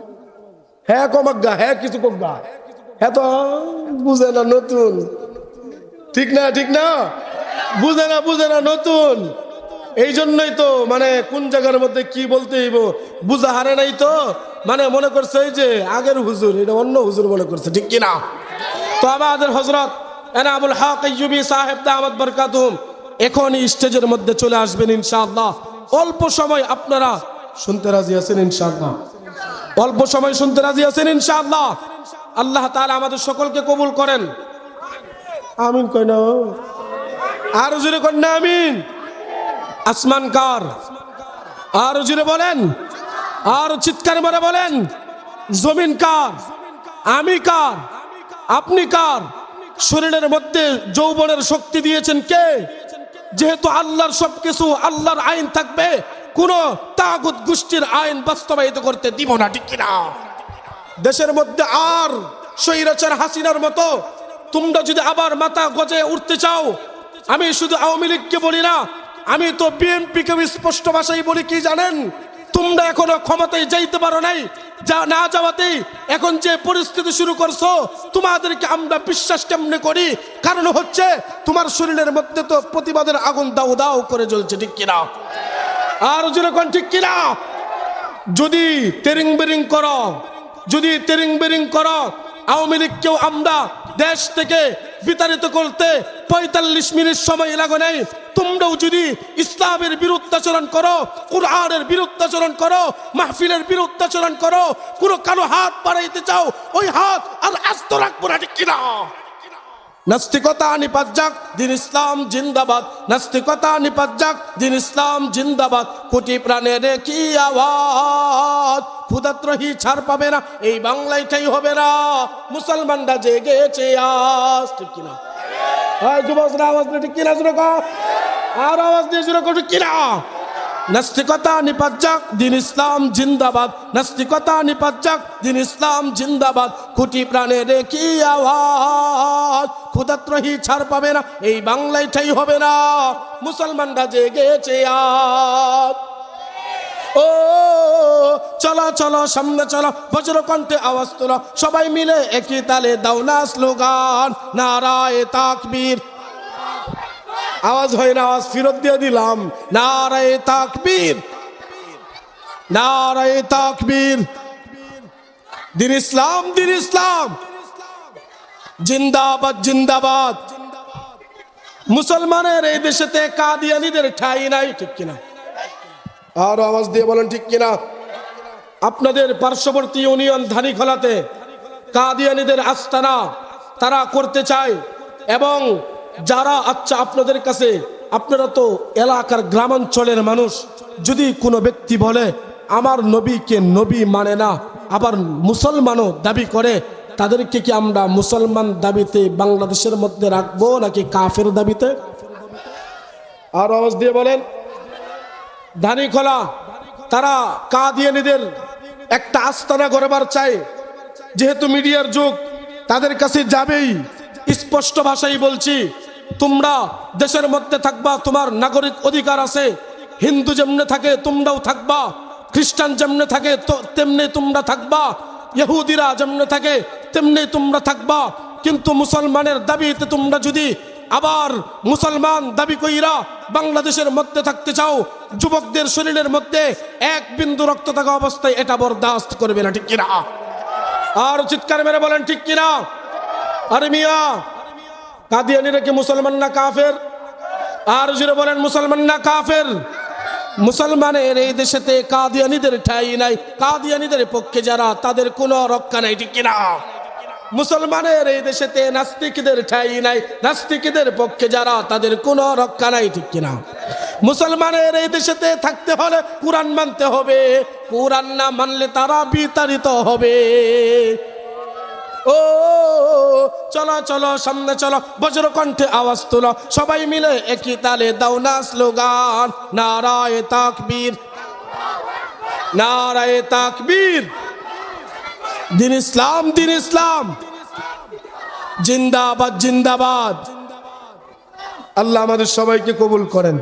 হ্যাঁ কমাক গা, হ্যাঁ কিছু কম গা, হ্যাঁ তো বুঝে না নতুন। ঠিক না? ঠিক না? বুঝে না নতুন। এই জন্যই তো মানে কোন জায়গার মধ্যে কি বলতে হইব বুঝা হারে নাই, তো মানে মনে করছে এই যে আগের হুজুর, এটা অন্য হুজুর মনে করছে। ঠিক কিনা? তো আমাদের হযরত এনামুল হক আইয়ুবী সাহেব দামাত বরকাতুহুম এখনই স্টেজের মধ্যে চলে আসবেন ইনশাআল্লাহ। অল্প সময় আপনারা শুনতে রাজি আছেন ইনশাআল্লাহ? অল্প সময় শুনতে রাজি আছেন ইনশাআল্লাহ? আল্লাহ তাআলা আমাদের সকলকে কবুল করেন। আমিন কই না? আর জোরে কর না আমিন। আসমান কার? আর জোরে বলেন, আর চিৎকার করে বলেন জমিন কার? আমি কার? আপনি কার? শরীরের মধ্যে যৌবনের শক্তি দিয়েছেন কে? যেহেতু আল্লাহর সবকিছু, আল্লাহর আইন থাকবে, কোন তাগুত গোষ্ঠীর আইন বাস্তবায়িত করতে দিব না। ঠিক কিনা? দেশের মধ্যে আর স্বৈরাচার হাসিনার মতো তোমরা যদি আবার মাথা গজে উঠতে চাও, আমি শুধু আওয়ামী লীগকে বলি না, আমি তো বিএনপিকে স্পষ্ট ভাষায় বলি কি জানেন? তোমরা এখনো ক্ষমতায় যাইতে পারো নাই, যা না যাওয়াতেই এখন যে পরিস্থিতি শুরু করছো, তোমাদেরকে আমরা বিশ্বাস কেমনে করি? কারণ হচ্ছে তোমার শরীরের মধ্যে তো প্রতিবাদের আগুন দাউ দাউ করে জ্বলছে। ঠিক কিনা? আর যেরকম ঠিক কিনা? যদি তেরিং বেরিং করো, যদি তেরিং বেরিং করো, আওয়ামী লীগকেও আমরা দেশ থেকে বিতাড়িত করতে ৪৫ মিনিট সময় লাগে নাই। তোমরাও যদি ইসলামের বিরুদ্ধাচরণ করো, কুরআনের বিরুদ্ধাচরণ করো, মাহফিলের বিরুদ্ধাচরণ করো, কোনো কারো হাত বাড়াইতে চাও, ওই হাত আর আস্ত রাখবো না। ঠিক কিনা? নাস্তিকতা নিপাত যাক, দিন ইসলাম জিন্দাবাদ। নাস্তিকতা নিপাত যাক, দিন ইসলাম জিন্দাবাদ। কোটি প্রাণের কি আওয়াজ, ক্ষুধাত্রহী ছাড় পাবে না, এই বাংলাটাই হবে না, মুসলমানরা জেগেছে আজ। ঠিক কিনা? যুবকরা আওয়াজ দিয়ে ঠিক কিনা? আর আওয়াজ দিয়ে ঠিক কিনা? নাস্তিকতা নিপাত যাক, দিন ইসলাম জিন্দাবাদ। নাস্তিকতা নিপাত যাক, দিন ইসলাম জিন্দাবাদ। কোটি প্রাণের কি আওয়াজ, ক্ষুধাত্রহী ছাড় পাবে না, এই বাংলাটাই হবে না, মুসলমানরা জেগেছে আজ। ও চলো চলো সামনে চলো, বজ্র কণ্ঠে আওয়াজ তোলো, সবাই মিলে একই তালে দাও না স্লোগান, নারায়ে তাকবীর। আওয়াজ হয় না, আওয়াজ ফিরত দিয়ে দিলাম। নারায়ে তাকবীর, নারায়ে তাকবীর। দিন ইসলাম, দিন ইসলাম জিন্দাবাদ, জিন্দাবাদ। মুসলমানের এই দেশেতে কাদিয়ানীদের ঠাঁই নাই। ঠিক কিনা? আর আওয়াজ দিয়ে বলেন ঠিক কিনা? আপনাদের পার্শ্ববর্তী ইউনিয়ন ধানীখোলাতে কাদিয়ানীদের আস্তানা তারা করতে চায়, এবং যারা আচ্ছা আপনাদের কাছে, আপনারা তো এলাকার গ্রামাঞ্চলের মানুষ, যদি কোনো ব্যক্তি বলে আমার নবীকে নবী মানে না, আবার মুসলমানও দাবি করে, তাদেরকে কি আমরা মুসলমান দাবিতে বাংলাদেশের মধ্যে রাখবো নাকি কাফের দাবিতে? আর আওয়াজ দিয়ে বলেন। ধানীখোলা তারা কাদিয়ানীদের একটা আস্তানা গড়বার চায়, যেহেতু মিডিয়ার যুগ তাদের কাছে যাবেই। স্পষ্ট ভাষায় বলছি, তোমরা দেশের মধ্যে থাকবা, তোমার নাগরিক অধিকার আছে। হিন্দু যেমনে থাকে তোমরাও থাকবা, খ্রিস্টান যেমনে থাকে তেমনি তোমরা থাকবা, ইহুদিরা যেমনে থাকে তেমনি তোমরা থাকবা। কিন্তু মুসলমানের দাবিতে তোমরা যদি আবার মুসলমান দাবি কইরা বাংলাদেশের মধ্যে থাকতে চাও, যুবকদের শরীরের মধ্যে এক বিন্দু রক্ত থাকা অবস্থায় এটা বরদাস্ত করবে না, ঠিক কিনা? আর চিৎকার মেরে বলেন ঠিক কিনা? আরে মিয়া, কাদিয়ানিরা কি মুসলমান না কাফের? আর জুড়ে বলেন মুসলমান না কাফের? মুসলমানের এই দেশেতে কাদিয়ানিদের ঠাঁই নাই, কাদিয়ানিদের পক্ষে যারা তাদের কোনো রক্ষা নাই, ঠিক কিনা? মুসলমানের এই দেশেতে নাস্তিকদের ঠাঁই নাই, নাস্তিকদের পক্ষে যারা তাদের কোনো রক্ষা নাই, ঠিক কিনা? মুসলমানের এই দেশেতে থাকতে হলে কোরআন মানতে হবে, কোরআন না মানলে তারা বিতাড়িত হবে। ও চলো চলো সামনে চলো, বজ্র কণ্ঠে আওয়াজ তোলো, সবাই মিলে একই তালে দাও না স্লোগান, নারায়ে তাকবীর, নারায়ে তাকবীর। দিন ইসলাম, দিন ইসলাম জিন্দাবাদ, জিন্দাবাদ। আল্লাহ আমাদের সবাইকে কবুল করেন।